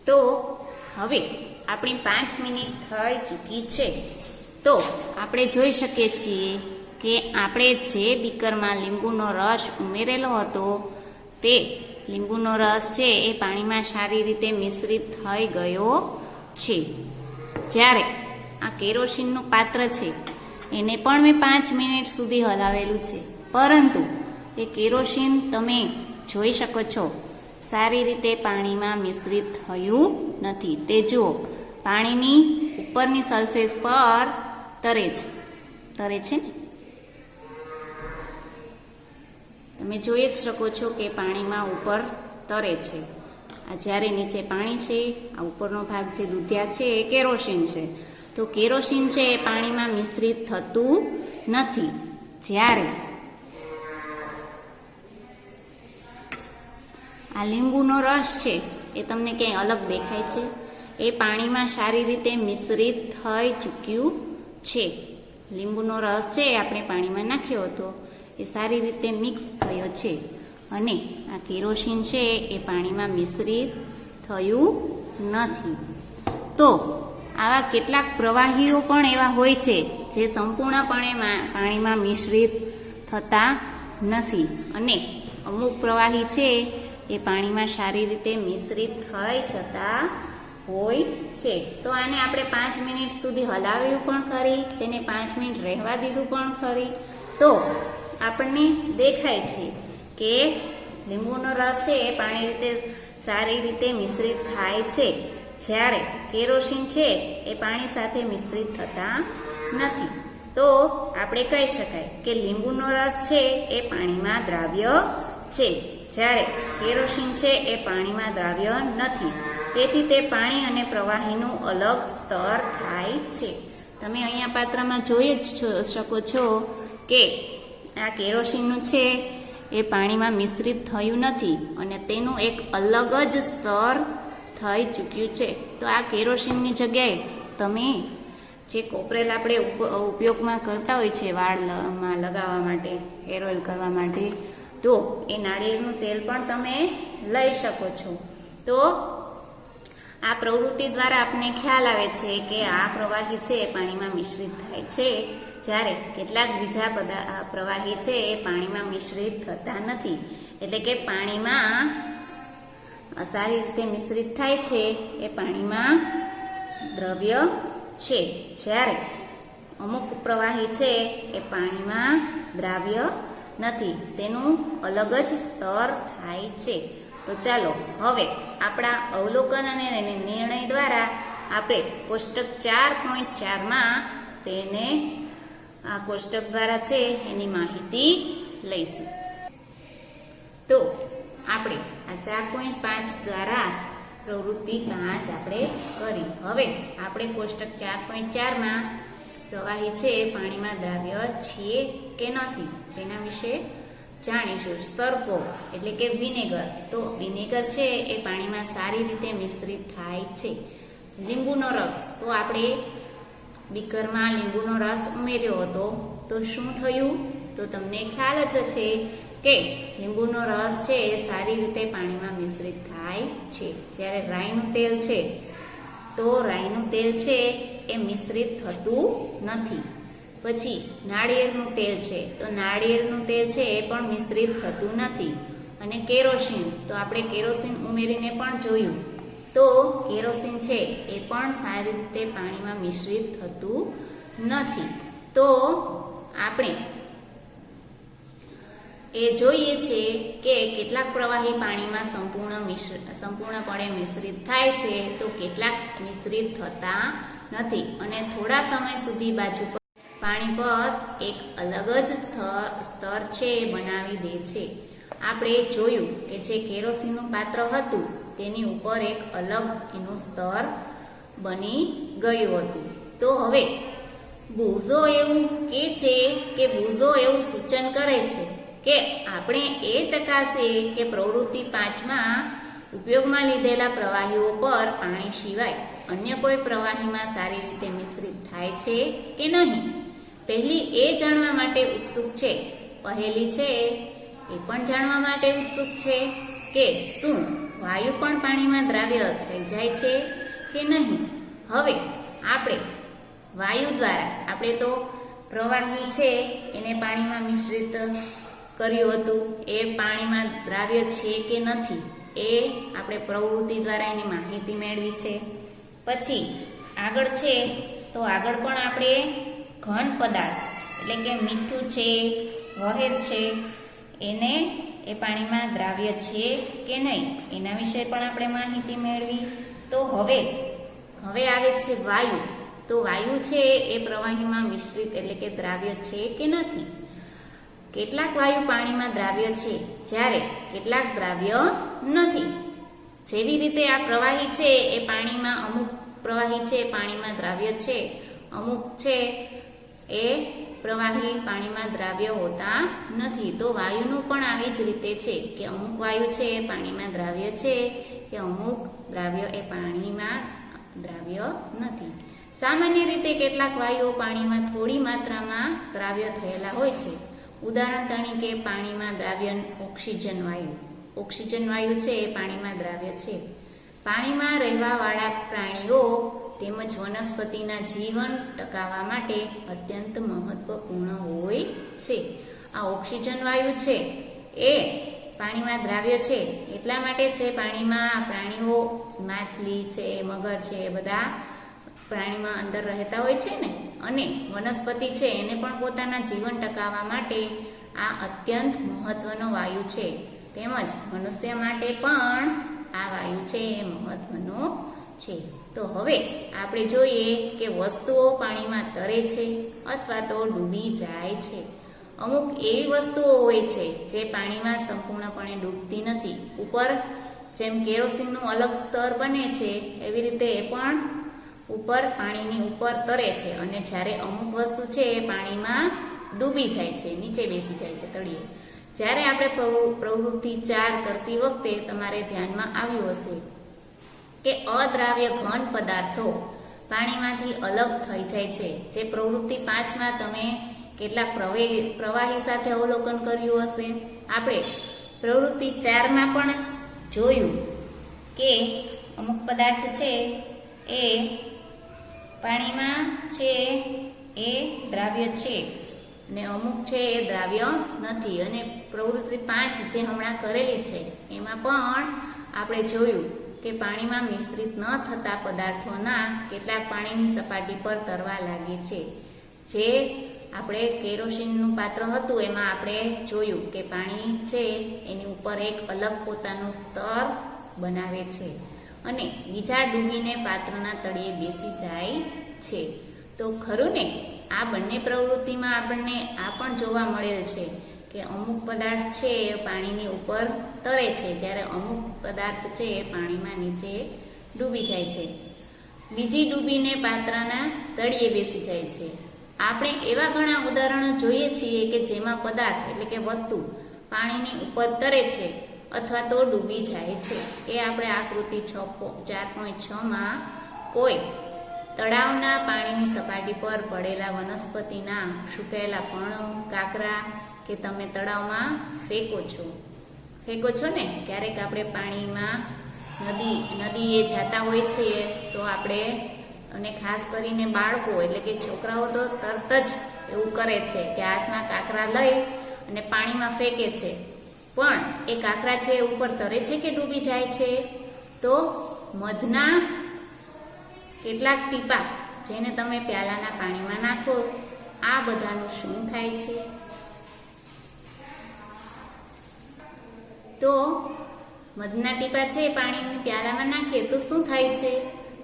S2: તો હવે આપણી 5 મિનિટ થઈ ચૂકી છે. તો આપણે જોઈ શકીએ છીએ કે આપણે જે બીકરમાં લીંબુનો રસ ઉમેરેલો હતો તે લીંબુનો રસ છે એ પાણીમાં સારી રીતે મિશ્રિત થઈ ગયો છે. જ્યારે આ કેરોસીનનું પાત્ર છે એને પણ મેં 5 મિનિટ સુધી હલાવેલું છે, પરંતુ એ કેરોસીન તમે જોઈ શકો છો સારી રીતે પાણીમાં મિશ્રિત થયું નથી. તે જુઓ, પાણીની ઉપરની સરફેસ પર તરે છે ને? તમે જોઈ જ શકો છો કે પાણીમાં ઉપર તરે છે. આ જ્યારે નીચે પાણી છે, આ ઉપરનો ભાગ જે દૂધિયા છે એ કેરોસીન છે. તો કેરોસીન છે એ પાણીમાં મિશ્રિત થતું નથી. જ્યારે આ લીંબુનો રસ છે એ તમને ક્યાંય અલગ દેખાય છે? એ પાણીમાં સારી રીતે મિશ્રિત થઈ ચૂક્યું છે. લીંબુનો રસ છે આપણે પાણીમાં નાખ્યો હતો એ સારી રીતે મિક્સ થયો છે અને આ કેરોસીન છે એ પાણીમાં મિશ્રિત થયું નથી. તો આવા કેટલાક પ્રવાહીઓ પણ એવા હોય છે જે સંપૂર્ણપણે પાણીમાં મિશ્રિત થતા નથી અને અમુક પ્રવાહી છે એ પાણીમાં સારી રીતે મિશ્રિત થઈ જતા હોય છે. તો આને આપણે 5 મિનિટ સુધી હલાવ્યું પણ ખરી, તેને 5 મિનિટ રહેવા દીધું પણ ખરી. તો આપણને દેખાય છે કે લીંબુનો રસ છે એ સારી રીતે મિશ્રિત થાય છે, જ્યારે કેરોસીન છે એ પાણી સાથે મિશ્રિત થતા નથી. તો આપણે કહી શકાય કે લીંબુનો રસ છે એ પાણીમાં દ્રાવ્ય છે, જ્યારે કેરોસીન છે એ પાણીમાં દ્રાવ્ય નથી. તેથી તે પાણી અને પ્રવાહીનું અલગ સ્તર થાય છે. તમે અહીંયા પાત્રમાં જોઈ જ શકો છો કે આ કેરોસીનનું છે એ પાણીમાં મિશ્રિત થયું નથી અને તેનું એક અલગ જ સ્તર થઈ ચૂક્યું છે. તો આ કેરોસીનની જગ્યાએ તમે જે કોપરેલ આપણે ઉપયોગમાં કરતા હોય છે વાળમાં લગાવવા માટે, હેર ઓઇલ કરવા માટે, તો એ નાળિયેરનું તેલ પણ તમે લઈ શકો છો. તો આ પ્રવૃત્તિ દ્વારા આપને ખ્યાલ આવે છે કે આ પ્રવાહી છે એ પાણીમાં મિશ્રિત થાય છે, જ્યારે કેટલાક બીજા પ્રવાહી છે એ પાણીમાં મિશ્રિત થતા નથી. એટલે કે પાણીમાં સારી રીતે મિશ્રિત થાય છે એ પાણીમાં દ્રવ્ય છે, જ્યારે અમુક પ્રવાહી છે એ પાણીમાં દ્રાવ્ય નથી, તેનું અલગ જ સ્તર થાય છે. તો ચાલો હવે આપણા અવલોકન અને નિર્ણય દ્વારા આપણે કોષ્ટક 4.4માં તેને આ કોષ્ટક દ્વારા છે એની માહિતી લઈશું. તો આપણે આ 4.5 દ્વારા પ્રવૃત્તિ 5 આપણે કરી. હવે આપણે કોષ્ટક 4.4માં પ્રવાહી છે પાણીમાં દ્રાવ્ય છીએ કે નથી તેના વિશે જાણીશું. સરકો એટલે કે વિનેગર. તો વિનેગર છે એ પાણીમાં સારી રીતે મિશ્રિત થાય છે. લીંબુનો રસ, તો આપણે બીકરમાં લીંબુનો રસ ઉમેર્યો હતો તો શું થયું? તો તમને ખ્યાલ જ છે કે લીંબુનો રસ છે એ સારી રીતે પાણીમાં મિશ્રિત થાય છે. જ્યારે રાઈનું તેલ છે તો રાઈનું તેલ છે એ મિશ્રિત થતું નથી. પછી નાળિયેરનું તેલ છે તો નાળિયેરનું તેલ છે એ પણ મિશ્રિત થતું નથી. અને કેરોસીન, તો આપણે કેરોસીન ઉમેરીને પણ જોયું તો કેરોસીન છે એ પણ સારી રીતે પાણીમાં મિશ્રિત થતું નથી. તો આપણે એ જોઈએ છે કે કેટલાક પ્રવાહી પાણીમાં સંપૂર્ણપણે મિશ્રિત થાય છે તો કેટલાક મિશ્રિત થતા નથી, અને થોડા સમય સુધી બાજુ પર પાણી પર એક અલગ જ સ્તર છે એ બનાવી દે છે. આપણે જોયું કે જે કેરોસીનનું પાત્ર હતું તેની ઉપર એક અલગ એનું સ્તર બની ગયું હતું. તો હવે બુઝો એવું કે છે કે બુઝો એવું સૂચન કરે છે કે આપણે એ ચકાસીએ કે પ્રવૃત્તિ 5માં ઉપયોગમાં લીધેલા પ્રવાહીઓ પર પાણી સિવાય અન્ય કોઈ પ્રવાહીમાં સારી રીતે મિશ્રિત થાય છે કે નહીં. પહેલી એ જાણવા માટે ઉત્સુક છે, પહેલી છે એ પણ જાણવા માટે ઉત્સુક છે કે શું વાયુ પણ પાણીમાં દ્રાવ્ય થઈ જાય છે કે નહીં. હવે આપણે વાયુ દ્વારા આપણે તો પ્રવાહી છે એને પાણીમાં મિશ્રિત કર્યું હતું, એ પાણીમાં દ્રાવ્ય છે કે નથી એ આપણે પ્રવૃત્તિ દ્વારા એની માહિતી મેળવી છે. પછી આગળ છે તો આગળ પણ આપણે ઘન પદાર્થ એટલે કે મીઠું છે, વહેર છે, એને એ પાણીમાં દ્રાવ્ય છે કે નહીં એના વિશે પણ આપણે માહિતી મેળવી. તો હવે આવે છે વાયુ. તો વાયુ છે એ પ્રવાહીમાં મિશ્રિત એટલે કે દ્રાવ્ય છે કે નથી. કેટલાક વાયુ પાણીમાં દ્રાવ્ય છે જ્યારે કેટલાક દ્રાવ્ય નથી. જેવી રીતે આ પ્રવાહી છે એ પાણીમાં, અમુક પ્રવાહી છે પાણીમાં દ્રાવ્ય છે, અમુક છે એ પ્રવાહી પાણીમાં દ્રાવ્ય હોતા નથી. તો વાયુનું પણ આવી જ રીતે છે કે અમુક વાયુ છે એ પાણીમાં દ્રાવ્ય છે કે અમુક દ્રાવ્ય એ પાણીમાં દ્રાવ્ય નથી. સામાન્ય રીતે કેટલાક વાયુઓ પાણીમાં થોડી માત્રામાં દ્રાવ્ય થયેલા હોય છે. ઉદાહરણ તરીકે પાણીમાં દ્રાવ્ય ઓક્સિજન વાયુ. ઓક્સિજન વાયુ છે એ પાણીમાં દ્રાવ્ય છે. પાણીમાં રહેવાવાળા પ્રાણીઓ તેમજ વનસ્પતિના જીવન ટકાવવા માટે અત્યંત મહત્વપૂર્ણ હોય છે. આ ઓક્સિજન વાયુ છે એ પાણીમાં દ્રાવ્ય છે એટલા માટે છે પાણીમાં પ્રાણીઓ, માછલી છે, મગર છે, એ બધા પ્રાણીમાં અંદર રહેતા હોય છે ને, અને વનસ્પતિ છે એને પણ પોતાના જીવન ટકાવવા માટે આ અત્યંત મહત્વનો વાયુ છે. તેમજ મનુષ્ય માટે પણ આ વાયુ છે એ મહત્વનો છે. તો હવે આપણે જોઈએ કે વસ્તુઓ પાણીમાં તરે છે અથવા તો ડૂબી જાય છે. અમુક એવી વસ્તુઓ હોય છે જે પાણીમાં સંપૂર્ણપણે ડૂબતી નથી. ઉપર જેમ કેરોસીનનું અલગ સ્તર બને છે એવી રીતે એ પણ ઉપર પાણીની ઉપર તરે છે, અને જ્યારે અમુક વસ્તુ છે એ પાણીમાં ડૂબી જાય છે, નીચે બેસી જાય છે તળિયે. જ્યારે આપણે પ્રવૃત્તિ 4 કરતી વખતે તમારે ધ્યાનમાં આવ્યું હશે કે અદ્રાવ્ય ઘન પદાર્થો પાણીમાંથી અલગ થઈ જાય છે. જે પ્રવૃત્તિ 5માં તમે કેટલાક પ્રવાહી સાથે અવલોકન કર્યું હશે. આપણે પ્રવૃત્તિ 4માં પણ જોયું કે અમુક પદાર્થ છે એ પાણીમાં છે એ દ્રાવ્ય છે અને અમુક છે એ દ્રાવ્ય નથી. અને પ્રવૃત્તિ 5 જે હમણાં કરેલી છે એમાં પણ આપણે જોયું કે પાણીમાં મિશ્રિત ન થતા પદાર્થોના કેટલાક પાણીની સપાટી પર તરવા લાગે છે. જે આપણે કેરોસીનનું પાત્ર હતું એમાં આપણે જોયું કે પાણી છે એની ઉપર એક અલગ પોતાનું સ્તર બનાવે છે અને બીજા ડૂબીને પાત્રના તળિયે બેસી જાય છે. તો ખરું ને, આ બંને પ્રવૃત્તિમાં આપણને આ પણ જોવા મળેલ છે કે અમુક પદાર્થ છે એ પાણીની ઉપર તરે છે, જ્યારે અમુક પદાર્થ છે એ પાણીમાં નીચે ડૂબી જાય છે. બીજી ડૂબીને પાત્રના તળિયે બેસી જાય છે. આપણે એવા ઘણા ઉદાહરણો જોઈએ છીએ કે જેમાં પદાર્થ એટલે કે વસ્તુ પાણીની ઉપર તરે છે અથવા તો ડૂબી જાય છે. એ આપણે આકૃતિ 4.6માં કોઈ તળાવના પાણીની સપાટી પર પડેલા વનસ્પતિના સુકાયેલા પર્ણો, કાંકરા કે તમે તળાવમાં ફેંકો છો ને. ક્યારેક આપણે પાણીમાં નદીએ જતા હોય છીએ તો આપણે, અને ખાસ કરીને બાળકો એટલે કે છોકરાઓ તો તરત જ એવું કરે છે કે હાથમાં કાંકરા લઈ અને પાણીમાં ફેંકે છે. પણ એ કાંકરા છે ઉપર તરે છે કે ડૂબી જાય છે? તો મધના કેટલાક ટીપા જેને તમે પ્યાલાના પાણીમાં નાખો, આ બધાનું શું થાય છે? તો મધના ટીપા છે પાણીની પ્યાલામાં નાખીએ તો શું થાય છે?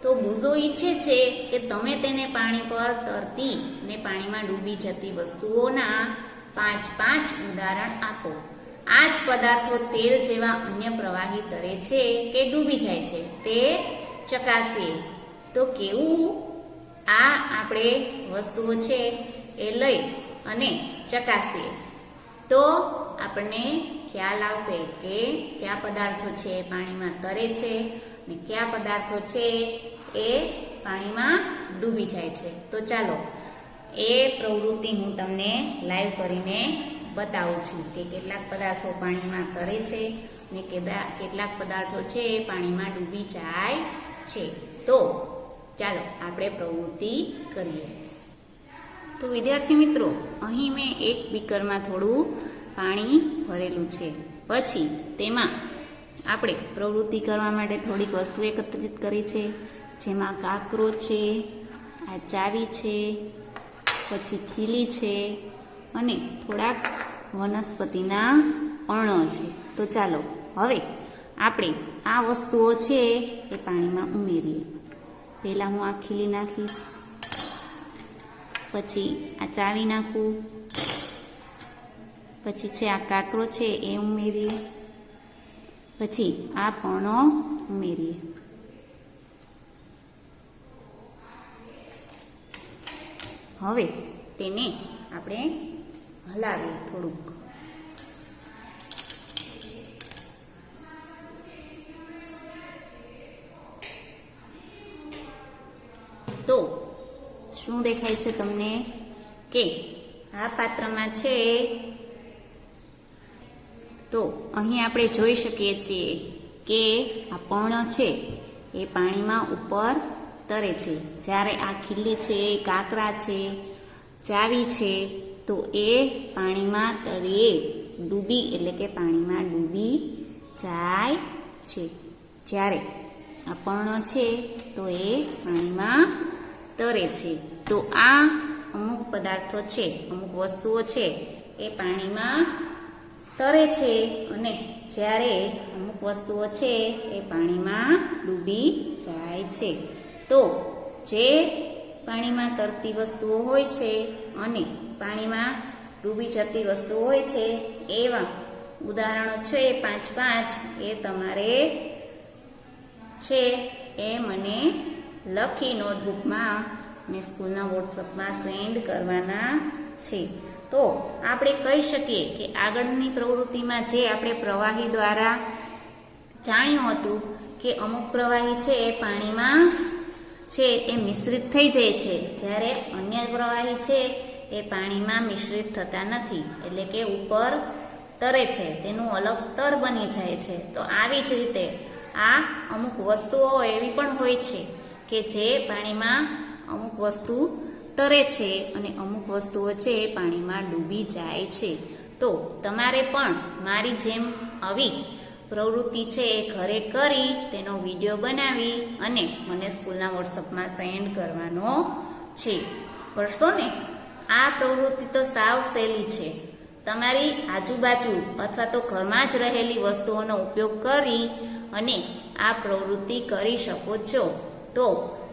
S2: તો બુઝો ઈચ્છે છે કે તમે તેને પાણી પર તરતી ને પાણીમાં ડૂબી જતી વસ્તુઓના 5 ઉદાહરણ આપો. આ જ પદાર્થો તેલ જેવા અન્ય પ્રવાહી તરે છે કે ડૂબી જાય છે તે ચકાસીએ. તો કેવું આ આપણે વસ્તુઓ છે એ લઈ અને ચકાસીએ તો આપણને ખ્યાલ આવશે કે કયા પદાર્થો છે પાણીમાં તરે છે અને કયા પદાર્થો છે એ પાણીમાં ડૂબી જાય છે. તો ચાલો એ પ્રવૃત્તિ હું તમને લાઈવ કરીને બતાવું છું કે કેટલાક પદાર્થો પાણીમાં તરે છે અને કેટલાક પદાર્થો છે એ પાણીમાં ડૂબી જાય છે. તો ચાલો આપણે પ્રવૃત્તિ કરીએ. તો વિદ્યાર્થી મિત્રો, અહીં મેં એક બીકરમાં થોડું પાણી ભરેલું છે. પછી તેમાં આપણે પ્રવૃત્તિ કરવા માટે થોડીક વસ્તુ એકત્રિત કરી છે, જેમાં કાંકરો છે, આ ચાવી છે, પછી ખીલી છે અને થોડાક વનસ્પતિના પર્ણો છે. તો ચાલો હવે આપણે આ વસ્તુઓ છે એ પાણીમાં ઉમેરીએ. પહેલાં હું આ ખીલી નાખીશ, પછી આ ચાવી નાખું, પછી છે આ કાંકરો છે એ ઉમેરીએ, પછી આ પર્ણો ઉમેરીએ. હવે તેને આપણે હલાવીએ થોડુંક. તો શું દેખાય છે તમને કે આ પાત્રમાં છે, તો અહીં આપણે જોઈ શકીએ છીએ કે આ પર્ણ છે એ પાણીમાં ઉપર તરે છે, જ્યારે આ ખીલી છે, કાંકરા છે, ચાવી છે તો એ પાણીમાં તળિયે ડૂબી એટલે કે પાણીમાં ડૂબી જાય છે. જ્યારે આ પર્ણ છે તો એ પાણીમાં તરે છે. તો આ અમુક પદાર્થો છે, અમુક વસ્તુઓ છે એ પાણીમાં તરે છે અને જ્યારે અમુક વસ્તુઓ છે એ પાણીમાં ડૂબી જાય છે. તો જે પાણીમાં તરતી વસ્તુઓ હોય છે અને પાણીમાં ડૂબી જતી વસ્તુઓ હોય છે એવા ઉદાહરણો છે 5 એ તમારે છે એ મને લખી નોટબુકમાં મેં સ્કૂલના વોટ્સઅપમાં સેન્ડ કરવાના છે. તો આપણે કહી શકીએ કે આગળની પ્રવૃત્તિમાં જે આપણે પ્રવાહી દ્વારા જાણ્યું હતું કે અમુક પ્રવાહી છે એ પાણીમાં છે એ મિશ્રિત થઈ જાય છે, જ્યારે અન્ય પ્રવાહી છે એ પાણીમાં મિશ્રિત થતા નથી, એટલે કે ઉપર તરે છે, તેનું અલગ સ્તર બની જાય છે. તો આવી જ રીતે આ અમુક વસ્તુઓ એવી પણ હોય છે કે જે પાણીમાં અમુક વસ્તુ તરે છે અને અમુક વસ્તુઓ છે એ પાણીમાં ડૂબી જાય છે. તો તમારે પણ મારી જેમ આવી પ્રવૃત્તિ છે એ ઘરે કરી તેનો વિડીયો બનાવી અને મને સ્કૂલના વોટ્સઅપમાં સેન્ડ કરવાનો છે. કરશો ને? આ પ્રવૃત્તિ તો સાવ સહેલી છે. તમારી આજુબાજુ અથવા તો ઘરમાં જ રહેલી વસ્તુઓનો ઉપયોગ કરી અને આ પ્રવૃત્તિ કરી શકો છો. તો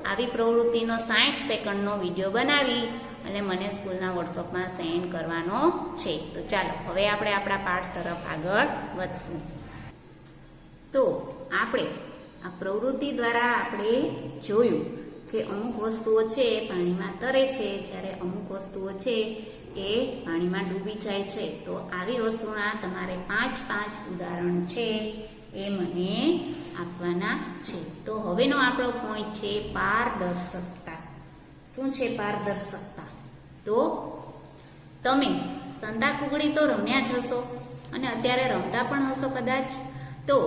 S2: આવી પ્રવૃત્તિનો 60 સેકન્ડનો વિડીયો બનાવી અને મને સ્કૂલના વોટ્સઅપમાં સેન્ડ કરવાનો છે. તો ચાલો હવે આપણે આપણા પાઠ તરફ આગળ વધશું. તો આપણે આ પ્રવૃત્તિ દ્વારા આપણે જોયું કે અમુક વસ્તુઓ છે એ પાણીમાં તરે છે, જ્યારે અમુક વસ્તુઓ છે એ પાણીમાં ડૂબી જાય છે. તો આવી વસ્તુના તમારે 5 ઉદાહરણ છે એ મને આપવાના છે. તો હવેનો આપણો પોઈન્ટ છે પારદર્શકતા. શું છે પારદર્શકતા? તો તમે સંતાકુકડી તો રમ્યા જ હશો અને અત્યારે રમતા પણ હશો કદાચ. તો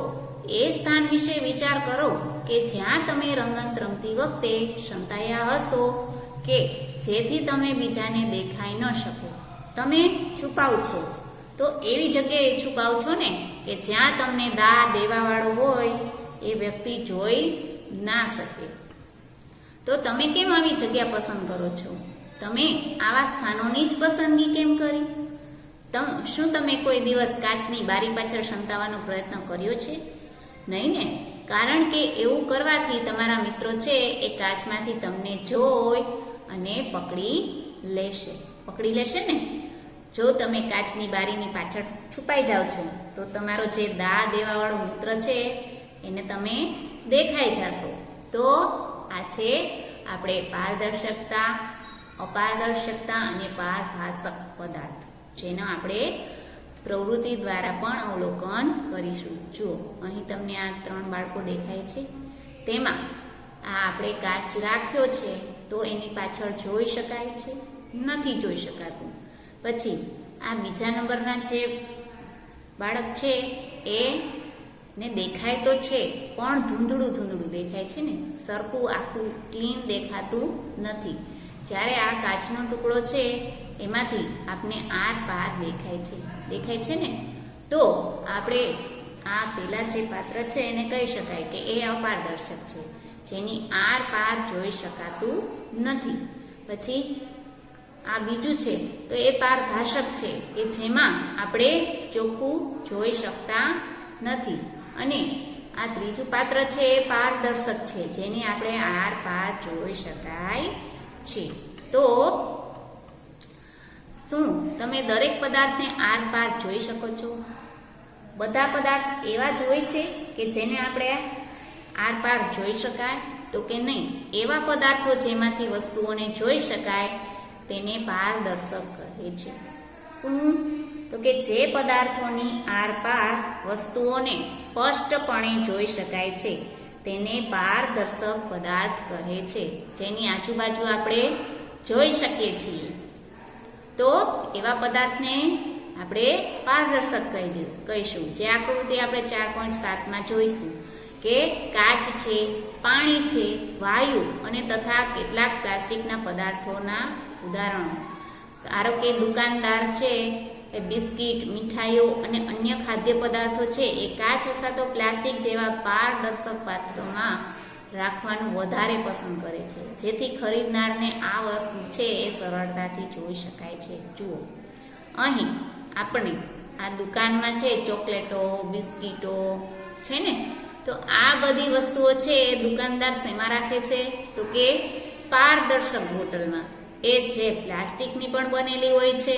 S2: એ સ્થાન વિશે વિચાર કરો કે જ્યાં તમે રમત રમતી વખતે સંતાયા હશો કે જેથી તમે બીજાને દેખાઈ ન શકો. તમે છુપાવ છો તો એવી જગ્યાએ છુપાવ છો ને કે જ્યાં તમને દા દેવાવાળો હોય એ વ્યક્તિ જોઈ ના શકે. તો તમે કેમ આવી જગ્યા પસંદ કરો છો? તમે આવા સ્થાનોની જ પસંદગી કેમ કરી? શું તમે કોઈ દિવસ કાચની બારી પાછળ સંતાવાનો પ્રયત્ન કર્યો છે? નહીં ને? કારણ કે એવું કરવાથી તમારા મિત્રો છે એ કાચમાંથી તમને જોઈ અને પકડી લેશે ને. જો તમે કાચની બારીની પાછળ છુપાઈ જાઓ છો તો તમારો જે દા દેવાવાળો મિત્ર છે એને તમે દેખાઈ જશો. તો આ છે આપણે પારદર્શકતા, અપારદર્શકતા અને પારભાષક પદાર્થ, જેનો આપણે પ્રવૃત્તિ દ્વારા પણ અવલોકન કરીશું. જુઓ, અહીં તમને આ 3 બાળકો દેખાય છે. તેમાં આ આપણે કાચ રાખ્યો છે તો એની પાછળ જોઈ શકાય છે? નથી જોઈ શકાતું. પછી આ બીજા નંબરના જે બાળક છે એ ને દેખાય તો છે પણ ધૂંધળું દેખાય છે ને, સરખું આખું ક્લીન દેખાતું નથી. જ્યારે આ કાચનો ટુકડો છે એમાંથી આપને આર પાર દેખાય છે ને. તો આપણે આ પેલા જે પાત્ર છે એને કહી શકાય કે એ અપારદર્શક છે, જેની આર પાર જોઈ શકાતું નથી. પછી આ બીજું છે તો એ પારભાષક છે કે જેમાં આપણે ચોખ્ખું જોઈ શકતા નથી. અને આ ત્રીજું પાત્ર છે એ પારદર્શક છે, જેની આપણે આર પાર જોઈ શકાય છે. તો શું તમે દરેક પદાર્થને આર પાર જોઈ શકો છો? બધા પદાર્થ એવા જ હોય છે કે જેને આપણે આર પાર જોઈ શકાય? તો કે નહીં. એવા પદાર્થો જેમાંથી વસ્તુઓને જોઈ શકાય તેને પારદર્શક કહે છે. શું? તો કે જે પદાર્થોની આર પાર વસ્તુઓને સ્પષ્ટપણે જોઈ શકાય છે તેને પારદર્શક પદાર્થ કહે છે, જેની આજુબાજુ આપણે જોઈ શકીએ છીએ. તો એવા પદાર્થને આપણે પારદર્શક કહીશું. જે આકૃતિ આપણે 4.7માં જોઈશું કે કાચ છે, પાણી છે, વાયુ અને તથા કેટલાક પ્લાસ્ટિકના પદાર્થોના ઉદાહરણો. ધારો કે દુકાનદાર છે એ બિસ્કિટ, મીઠાઈઓ અને અન્ય ખાદ્ય પદાર્થો છે એ કાચ અથવા તો પ્લાસ્ટિક જેવા પારદર્શક પાત્રોમાં રાખવાનું વધારે પસંદ કરે છે, જેથી ખરીદનારને આ વસ્તુ છે એ સરળતાથી જોઈ શકાય છે. જુઓ, અહીં આપણે આ દુકાનમાં છે ચોકલેટો, બિસ્કિટો છે ને, તો આ બધી વસ્તુઓ છે એ દુકાનદાર શેમાં રાખે છે? તો કે પારદર્શક બોટલમાં. એ જે પ્લાસ્ટિકની પણ બનેલી હોય છે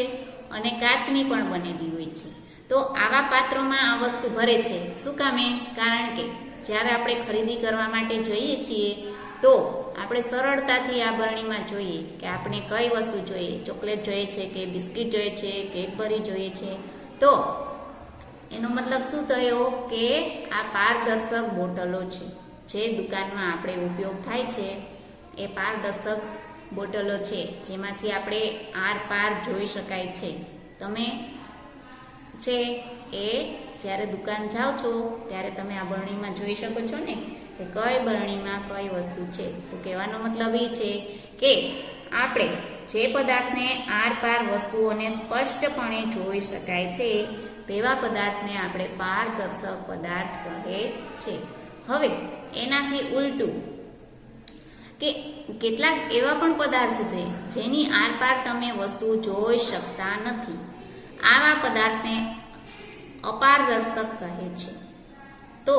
S2: અને કાચની પણ બનેલી હોય છે. તો આવા પાત્રોમાં આ વસ્તુ ભરે છે. શું કામે? કારણ કે જ્યારે આપણે ખરીદી કરવા માટે જઈએ છીએ તો આપણે સરળતાથી આ બરણીમાં જોઈએ કે આપણે કઈ વસ્તુ જોઈએ. ચોકલેટ જોઈએ છે કે બિસ્કિટ જોઈએ છે, કેડબરી જોઈએ છે. તો એનો મતલબ શું થયો કે આ પારદર્શક બોટલો છે, જે દુકાનમાં આપણે ઉપયોગ થાય છે એ પારદર્શક બોટલો છે, જેમાંથી આપણે આર પાર જોઈ શકાય છે. તમે છે એ જ્યારે દુકાન જાઓ છો ત્યારે તમે આ બરણીમાં જોઈ શકો છો ને કે કઈ બરણીમાં કઈ વસ્તુ છે. તો કહેવાનો મતલબ એ છે કે આપણે જે પદાર્થને આર પાર વસ્તુઓને સ્પષ્ટપણે જોઈ શકાય છે તેવા પદાર્થને આપણે પારદર્શક પદાર્થ કહે છે. હવે એનાથી ઉલટું કે કેટલાક એવા પણ પદાર્થ છે જેની આરપાર તમે વસ્તુ જોઈ શકતા નથી, આવા પદાર્થને અપારદર્શક કહે છે. તો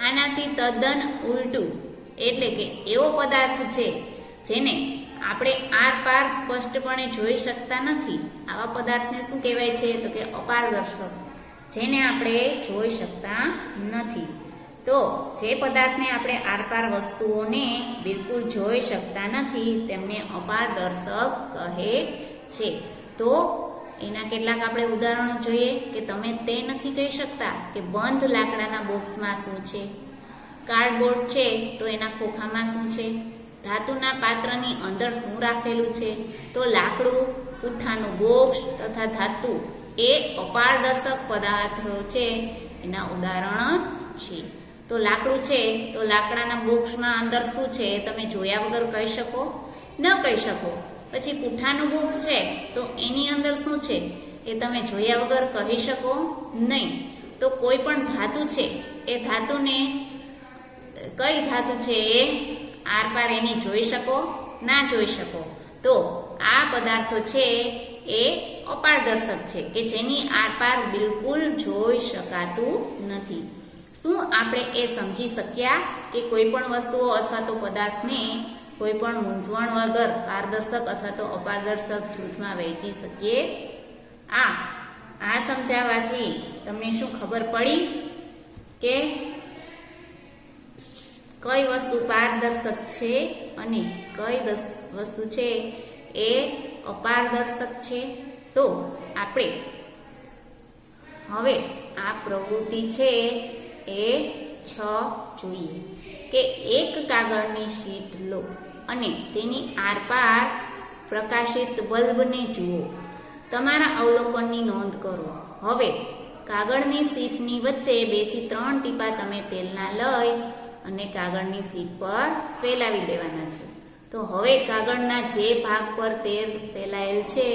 S2: આનાથી તદ્દન ઉલટું એટલે કે એવો પદાર્થ છે જેને આપણે આરપાર સ્પષ્ટપણે જોઈ શકતા નથી, આવા પદાર્થને શું કહેવાય છે તો કે અપારદર્શક, જેને આપણે જોઈ શકતા નથી. તો જે પદાર્થને આપણે આરપાર વસ્તુઓને બિલકુલ જોઈ શકતા નથી તેમને અપારદર્શક કહે છે. તો એના કેટલાક આપણે ઉદાહરણો જોઈએ કે તમે તે નથી કહી શકતા કે બંધ લાકડાના બોક્સમાં શું છે, કાર્ડબોર્ડ છે તો એના ખોખામાં શું છે, ધાતુના પાત્રની અંદર શું રાખેલું છે. તો લાકડું, પુઠ્ઠાનું બોક્સ તથા ધાતુ એ અપારદર્શક પદાર્થો છે, એના ઉદાહરણ છે. તો લાકડું છે તો લાકડાના બોક્સમાં અંદર શું છે તમે જોયા વગર કહી શકો? ન કહી શકો. પછી પુઠ્ઠાનું બોક્સ છે તો એની અંદર શું છે એ તમે જોયા વગર કહી શકો નહીં. તો કોઈ પણ ધાતુ છે એ ધાતુને કઈ ધાતુ છે એ આરપાર એની જોઈ શકો? ના જોઈ શકો. તો આ પદાર્થો છે એ અપારદર્શક છે કે જેની આરપાર બિલકુલ જોઈ શકાતું નથી. શું આપણે એ સમજી શક્યા કે કોઈ પણ વસ્તુઓ અથવા તો પદાર્થને કોઈ પણ મૂંઝવણ વગર પારદર્શક અથવા તો અપારદર્શક જૂથમાં વહેંચી શકીએ? આ સમજાવવાથી તમને શું ખબર પડી કે કઈ વસ્તુ પારદર્શક છે અને કઈ વસ્તુ છે એ અપારદર્શક છે? તો આપણે હવે આ પ્રવૃત્તિ છે એ 6 જોઈએ કે એક કાગળની શીટ લો અને તેની આરપાર પ્રકાશિત બલ્બને જુઓ. તમારા અવલોકનની નોંધ કરો. હવે કાગળની શીટની વચ્ચે 2 થી 3 ટીપા તમે તેલના લઈ અને કાગળની શીટ પર ફેલાવી દેવાના છે. તો હવે કાગળના જે ભાગ પર તેલ ફેલાયેલ છે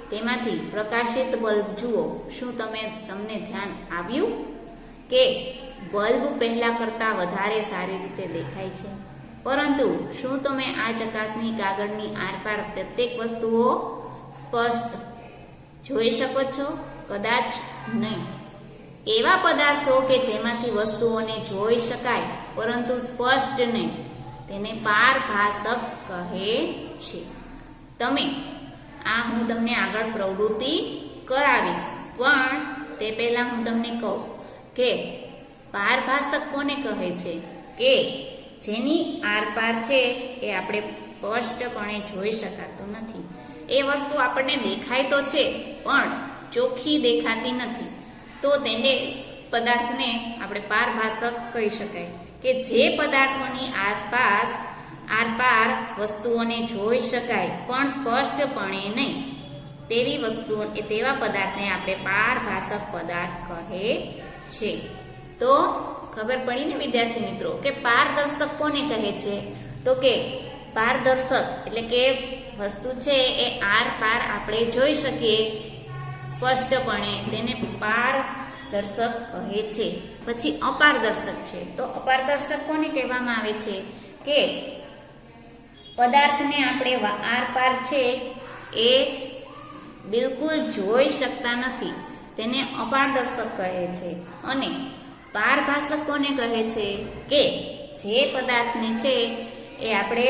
S2: તેમાંથી પ્રકાશિત બલ્બ જુઓ. શું તમને ધ્યાન આવ્યું કે બલ્બ પહેલા કરતા વધારે સારી રીતે દેખાય છે? પરંતુ શું તમે આ ચકાસણી કાગળની આરપાર પ્રત્યેક વસ્તુઓ સ્પષ્ટ જોઈ શકો છો? કદાચ નહીં. એવા પદાર્થો કે જેમાંથી વસ્તુઓને જોઈ શકાય પરંતુ સ્પષ્ટ નહીં તેને પારભાસક કહે છે. હું તમને આગળ પ્રવૃત્તિ કરાવીશ, પણ તે પહેલા હું તમને કહું કે પારભાસક કોને કહે છે? કે જેની આરપાર છે એ આપણે સ્પષ્ટપણે જોઈ શકાતું નથી. એ વસ્તુ આપણને દેખાય તો છે પણ ચોખ્ખી દેખાતી નથી. તો તેને પદાર્થને આપણે પારભાસક કહી શકાય કે જે પદાર્થોની આસપાસ આરપાર વસ્તુઓને જોઈ શકાય પણ સ્પષ્ટપણે નહીં તેવા પદાર્થને આપણે પારભાસક પદાર્થ કહે છે. તો ખબર પડી ને વિદ્યાર્થી મિત્રો કે પારદર્શક કોને કહે છે? તો કે પારદર્શક એટલે કે વસ્તુ છે એ આરપાર આપણે જોઈ શકીએ સ્પષ્ટપણે, તેને પારદર્શક કહે છે. પછી અપારદર્શક છે. તો અપારદર્શક કોને કહેવામાં આવે છે? કે પદાર્થને આપણે આરપાર છે એ બિલકુલ જોઈ શકતા નથી, તેને અપારદર્શક કહે છે. અને પારભાસક કોને કહે છે? કે જે પદાર્થને છે એ આપણે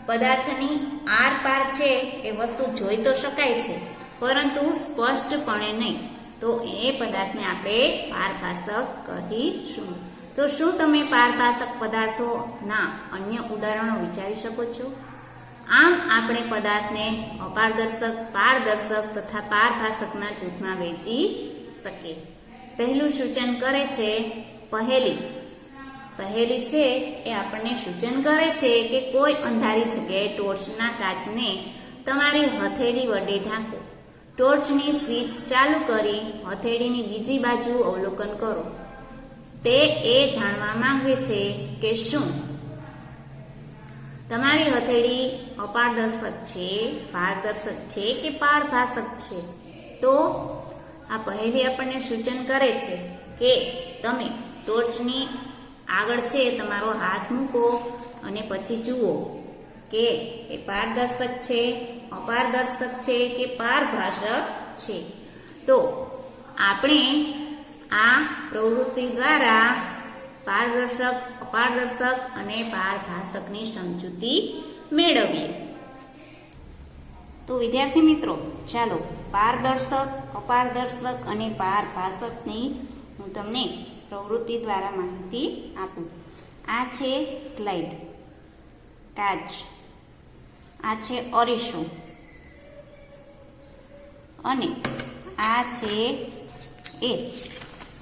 S2: પદાર્થની આરપાર છે એ વસ્તુ જોઈ તો શકાય છે પરંતુ સ્પષ્ટપણે નહીં, તો એ પદાર્થને આપણે પારભાસક કહીશું. તો શું તમે પારભાસક પદાર્થોના અન્ય ઉદાહરણો વિચારી શકો છો? આમ આપણે પદાર્થને અપારદર્શક, પારદર્શક તથા પારભાસકના જૂથમાં વહેંચી શકે. પહેલું સૂચન કરે છે પહેલી. પહેલી છે એ આપણને સૂચન કરે છે કે કોઈ અંધારી જગ્યાએ ટોર્ચના કાચને તમારી હથેળી વડે ઢાંકો. ટોર્ચની સ્વિચ ચાલુ કરી હથેળીની બીજી બાજુ અવલોકન કરો. તે એ જાણવા માંગે છે કે શું તમારી હથેળી અપારદર્શક છે, પારદર્શક છે કે પારભાસક છે. તો આ પહેલી આપણને સૂચન કરે છે કે તમે ટોર્ચની આગળ છે તમારો હાથ મૂકો અને પછી જુઓ કે એ પારદર્શક છે, અપારદર્શક છે કે પારભાસક છે. તો આપણે આ પ્રવૃત્તિ દ્વારા પારદર્શક, અપારદર્શક અને પારભાસકની સમજૂતી મેળવીએ. તો વિદ્યાર્થી મિત્રો, ચાલો પારદર્શક, અપારદર્શક અને પારભાસકની હું તમને પ્રવૃત્તિ દ્વારા માહિતી આપું. આ છે સ્લાઇડ, કાચ, આ છે અરીસો અને આ છે એ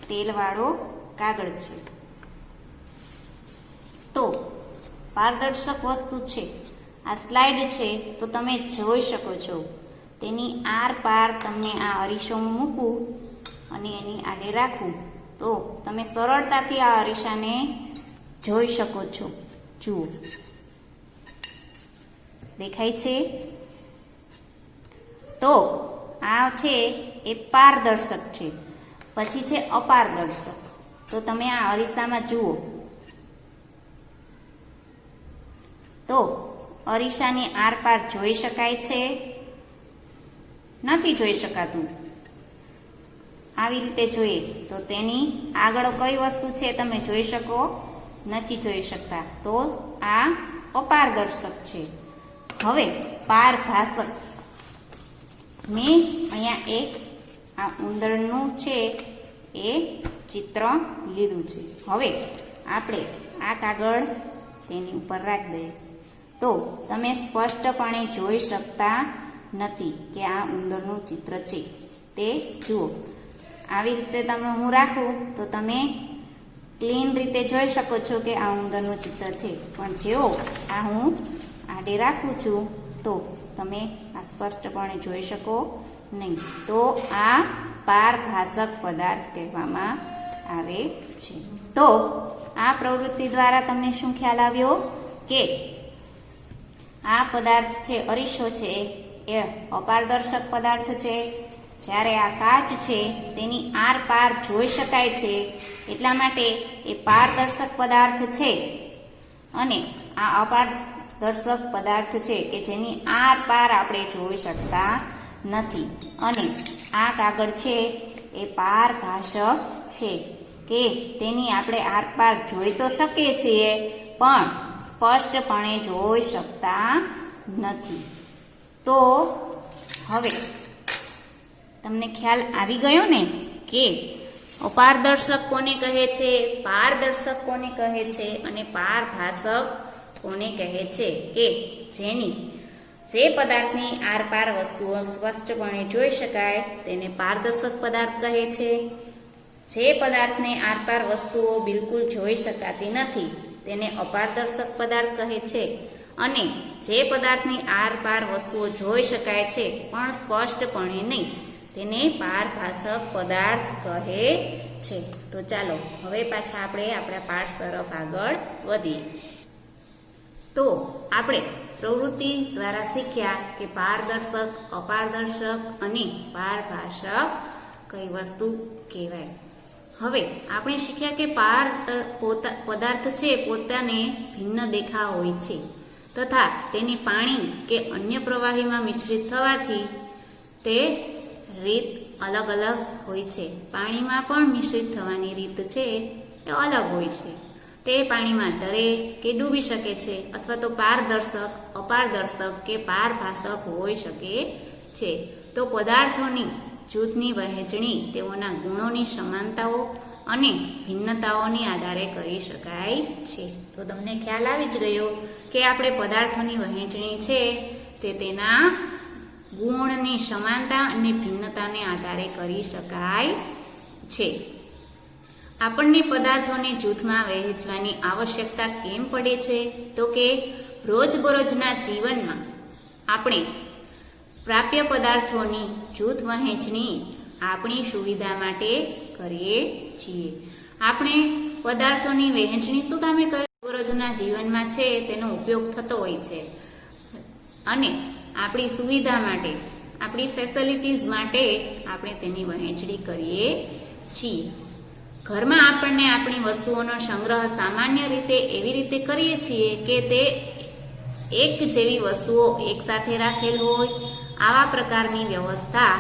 S2: તેલવાળો કાગળ છે. તો પારદર્શક વસ્તુ છે આ સ્લાઇડ છે, તો તમે જોઈ શકો છો. તેની આર પાર તમને આ અરીસો મૂકું અને એની આડે રાખું તો તમે સરળતાથી આ અરીસાને જોઈ શકો છો. જુઓ, દેખાય છે? તો આ છે એ પારદર્શક છે. પછી છે અપારદર્શક. તો તમે આ અરીસામાં જુઓ તો અરીસાની આરપાર જોઈ શકાય છે? નથી જોઈ શકાતું. આવી રીતે જોઈએ તો તેની આગળ કઈ વસ્તુ છે તમે જોઈ શકો? નથી જોઈ શકતા. તો આ અપારદર્શક છે. હવે પારભાસક, મેં અહીંયા એક આ ઉંદરનું છે એ ચિત્ર લીધું છે. હવે આપણે આ કાગળ તેની ઉપર રાખી દઈએ તો તમે સ્પષ્ટપણે જોઈ શકતા નથી કે આ ઉંદરનું ચિત્ર છે. તે જુઓ, આવી રીતે તમે હું રાખું તો તમે ક્લીન રીતે જોઈ શકો છો કે આ ઉંદરનું ચિત્ર છે. પણ જેવો આ હું આડે રાખું છું તો તમે આ સ્પષ્ટપણે જોઈ શકો નહીં. તો આ પારભાસક પદાર્થ કહેવામાં આવે છે. તો આ પ્રવૃત્તિ દ્વારા તમને શું ખ્યાલ આવ્યો કે આ પદાર્થ છે, અરીસો છે, એ અપારદર્શક પદાર્થ છે. જ્યારે આ કાચ છે તેની આર પાર જોઈ શકાય છે, એટલા માટે એ પારદર્શક પદાર્થ છે. અને આ અપારદર્શક પદાર્થ છે કે જેની આર પાર આપણે જોઈ શકતા નથી. અને આ કાગળ છે એ પારભાસક છે કે તેની આપણે આરપાર જોઈ તો શકીએ છીએ પણ સ્પષ્ટપણે જોઈ શકતા નથી. તો હવે તમને ખ્યાલ આવી ગયો ને કે અપારદર્શક કોને કહે છે, પારદર્શક કોને કહે છે અને પારભાસક કોને કહે છે. કે જે પદાર્થની આરપાર વસ્તુઓ સ્પષ્ટપણે જોઈ શકાય તેને પારદર્શક પદાર્થ કહે છે. જે પદાર્થને આરપાર વસ્તુઓ બિલકુલ જોઈ શકાતી નથી તેને અપારદર્શક પદાર્થ કહે છે. અને જે પદાર્થની આરપાર વસ્તુઓ જોઈ શકાય છે પણ સ્પષ્ટપણે નહીં તેને પારભાસક પદાર્થ કહે છે. તો ચાલો હવે પાછા આપણે આપણા પાઠ તરફ આગળ વધીએ. તો આપણે પ્રવૃત્તિ દ્વારા શીખ્યા કે પારદર્શક, અપારદર્શક અને પારભાસક કઈ વસ્તુ કહેવાય. હવે આપણે શીખ્યા કે પદાર્થ છે પોતાને ભિન્ન દેખાવ હોય છે તથા તેની પાણી કે અન્ય પ્રવાહીમાં મિશ્રિત થવાથી તે રીત અલગ અલગ હોય છે. પાણીમાં પણ મિશ્રિત થવાની રીત છે એ અલગ હોય છે. તે પાણીમાં તરે કે ડૂબી શકે છે અથવા તો પારદર્શક, અપારદર્શક કે પારભાસક હોઈ શકે છે. તો પદાર્થોની જૂથની વહેંચણી તેઓના ગુણોની સમાનતાઓ અને ભિન્નતાઓની આધારે કરી શકાય છે. તો તમને ખ્યાલ આવી જ ગયો કે આપણે પદાર્થોની વહેંચણી છે તે તેના ગુણની સમાનતા અને ભિન્નતાને આધારે કરી શકાય છે. આપણને પદાર્થોને જૂથમાં વહેંચવાની આવશ્યકતા કેમ પડે છે? તો કે રોજબરોજના જીવનમાં આપણે પ્રાપ્ય પદાર્થોની જૂથ વહેંચણી આપણી સુવિધા માટે કરીએ છીએ. આપણે પદાર્થોની વહેંચણી શું કામે કરીએ? રોજના જીવનમાં છે તેનો ઉપયોગ થતો હોય છે અને આપણી સુવિધા માટે, આપણી ફેસિલિટીઝ માટે આપણે તેની વહેંચણી કરીએ છીએ. ઘરમાં આપણને આપણી વસ્તુઓનો સંગ્રહ સામાન્ય રીતે એવી રીતે કરીએ છીએ કે તે એક જેવી વસ્તુઓ એકસાથે રાખેલ હોય. આવા પ્રકારની વ્યવસ્થા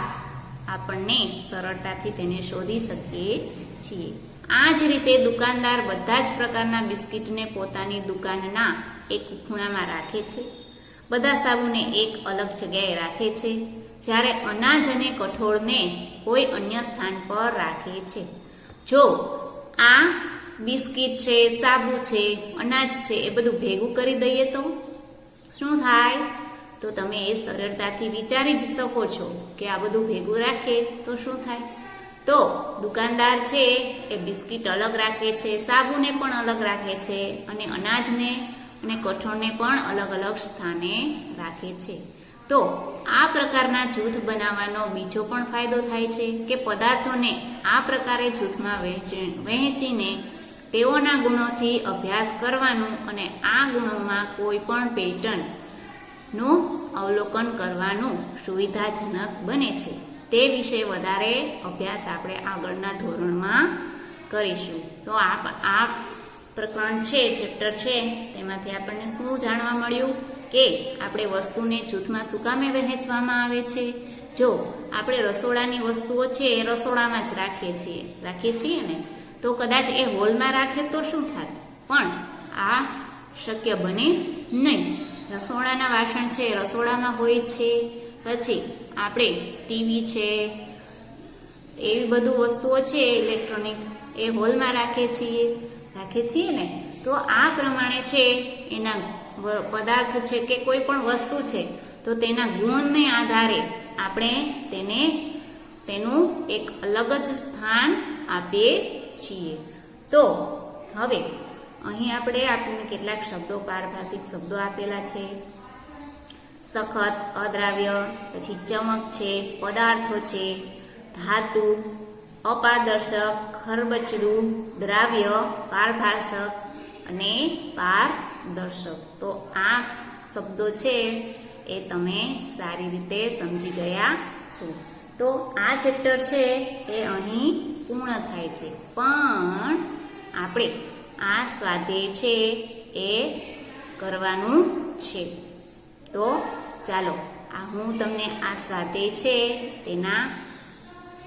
S2: આપણને સરળતાથી તેને શોધી શકીએ છીએ. આ જ રીતે દુકાનદાર બધા જ પ્રકારના બિસ્કિટને પોતાની દુકાનના એક ખૂણામાં રાખે છે. બધા સાબુને એક અલગ જગ્યાએ રાખે છે, જ્યારે અનાજ અને કઠોળને કોઈ અન્ય સ્થાન પર રાખે છે. જો આ બિસ્કિટ છે, સાબુ છે, અનાજ છે એ બધું ભેગું કરી દઈએ તો શું થાય? તો તમે એ સરળતાથી વિચારી જ શકો છો કે આ બધું ભેગું રાખીએ તો શું થાય? તો દુકાનદાર છે એ બિસ્કિટ અલગ રાખે છે, સાબુને પણ અલગ રાખે છે અને અનાજને અને કઠોળને પણ અલગ અલગ સ્થાને રાખે છે. તો આ પ્રકારના જૂથ બનાવવાનો બીજો પણ ફાયદો થાય છે કે પદાર્થોને આ પ્રકારે જૂથમાં વહેંચીને તેઓના ગુણોથી અભ્યાસ કરવાનું અને આ ગુણોમાં કોઈ પણ પેટર્નનું અવલોકન કરવાનું સુવિધાજનક બને છે. તે વિશે વધારે અભ્યાસ આપણે આગળના ધોરણમાં કરીશું. તો આ પ્રકરણ છે, ચેપ્ટર છે, તેમાંથી આપણને શું જાણવા મળ્યું કે આપણે વસ્તુને જૂથમાં શું કામે વહેંચવામાં આવે છે? જો આપણે રસોડાની વસ્તુઓ છે એ રસોડામાં જ રાખીએ છીએ ને, તો કદાચ એ હોલમાં રાખે તો શું થાય? પણ આ શક્ય બને નહીં. રસોડાના વાસણ છે એ રસોડામાં હોય છે, પછી આપણે ટીવી છે, એવી બધું વસ્તુઓ છે ઇલેક્ટ્રોનિક, એ હોલમાં રાખીએ છીએ ને. તો આ પ્રમાણે છે એના પદાર્થ છે કે કોઈ પણ વસ્તુ છે તો તેના ગુણને આધારે આપણે તેનું એક અલગ જ સ્થાન આપીએ છીએ. તો હવે અહીં આપણને કેટલાક શબ્દો, પારભાષિક શબ્દો આપેલા છે. સખત, અદ્રાવ્ય, પછી ચમક છે, પદાર્થો છે, ધાતુ, અપારદર્શક, ખરબચડું, દ્રાવ્ય, પારભાષક અને પારદર્શક. તો આ શબ્દો છે એ તમે સારી રીતે સમજી ગયા છો. તો આ ચેપ્ટર છે એ અહીં પૂર્ણ થાય છે, પણ આપણે આ સ્વાધ્યાય છે એ કરવાનું છે. તો ચાલો હું તમને આ સ્વાધ્યાય છે તેના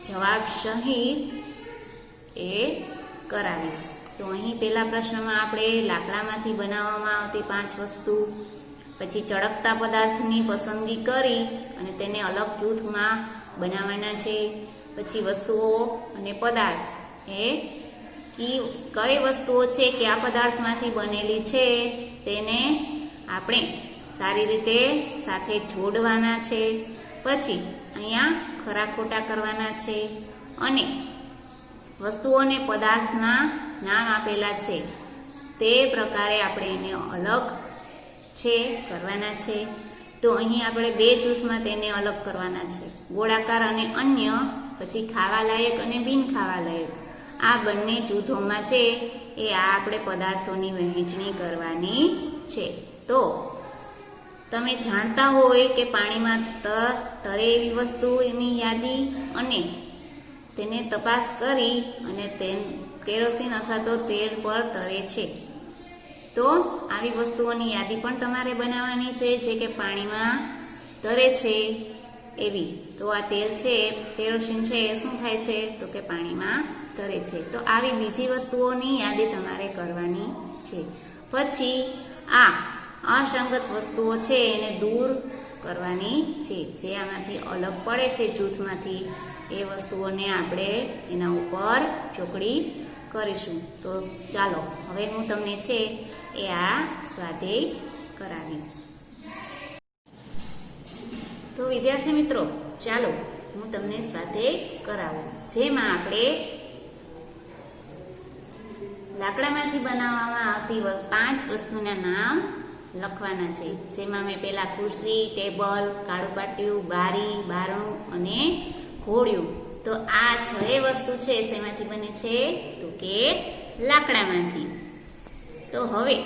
S2: જવાબ સહિત એ કરાવીશ. તો અહીં પહેલા પ્રશ્નમાં આપણે લાકડામાંથી બનાવવામાં આવતી 5 વસ્તુ, પછી ચળકતા પદાર્થની પસંદગી કરી અને તેને અલગ જૂથમાં બનાવવાના છે. પછી વસ્તુઓ અને પદાર્થ એ કઈ વસ્તુઓ છે કે આ પદાર્થમાંથી બનેલી છે તેને આપણે સારી રીતે સાથે જોડવાના છે. પછી અહીંયા ખરા ખોટા કરવાના છે અને વસ્તુઓને પદાર્થના નામ આપેલા છે તે પ્રકારે આપણે એને અલગ છે કરવાના છે. તો અહીં આપણે 2 જૂથમાં તેને અલગ કરવાના છે, ગોળાકાર અને અન્ય, પછી ખાવા લાયક અને બિન ખાવા લાયક. આ બંને જૂથોમાં છે એ આપણે પદાર્થોની વહેંચણી કરવાની છે. તો તમે જાણતા હોય કે પાણીમાં તરે એવી વસ્તુની યાદી અને તેને તપાસ કરી અને કેરોસીન અથવા તો તેલ પર તરે છે. તો આવી વસ્તુઓની યાદી પણ તમારે બનાવવાની છે જે કે પાણીમાં તરે છે એવી. તો આ તેલ છે, કેરોસીન છે, એ શું થાય છે તો કે પાણીમાં તરે છે. તો આવી બીજી વસ્તુઓની યાદી તમારે કરવાની છે. પછી આ અસંગત વસ્તુઓ છે એને દૂર કરવાની છે, જે આમાંથી અલગ પડે છે જૂથમાંથી, એ વસ્તુઓને આપણે એના ઉપર ચોકડી કરીશું. તો ચાલો હવે હું તમને છે એ આ સ્વાધ્યાય કરાવીશ. તો વિદ્યાર્થી મિત્રો, ચાલો હું તમને સ્વાધ્યાય કરાવું, જેમાં આપણે લાકડામાંથી બનાવવામાં આવતી 5 વસ્તુના નામ લખવાના છે, જેમાં મેં પેલા ખુરશી, ટેબલ, કાળું પાટિયું, બારી, બારણું અને ઘોડિયું. તો આ 6 વસ્તુ છે શેમાંથી બને છે? તો કે લાકડામાંથી. તો હવે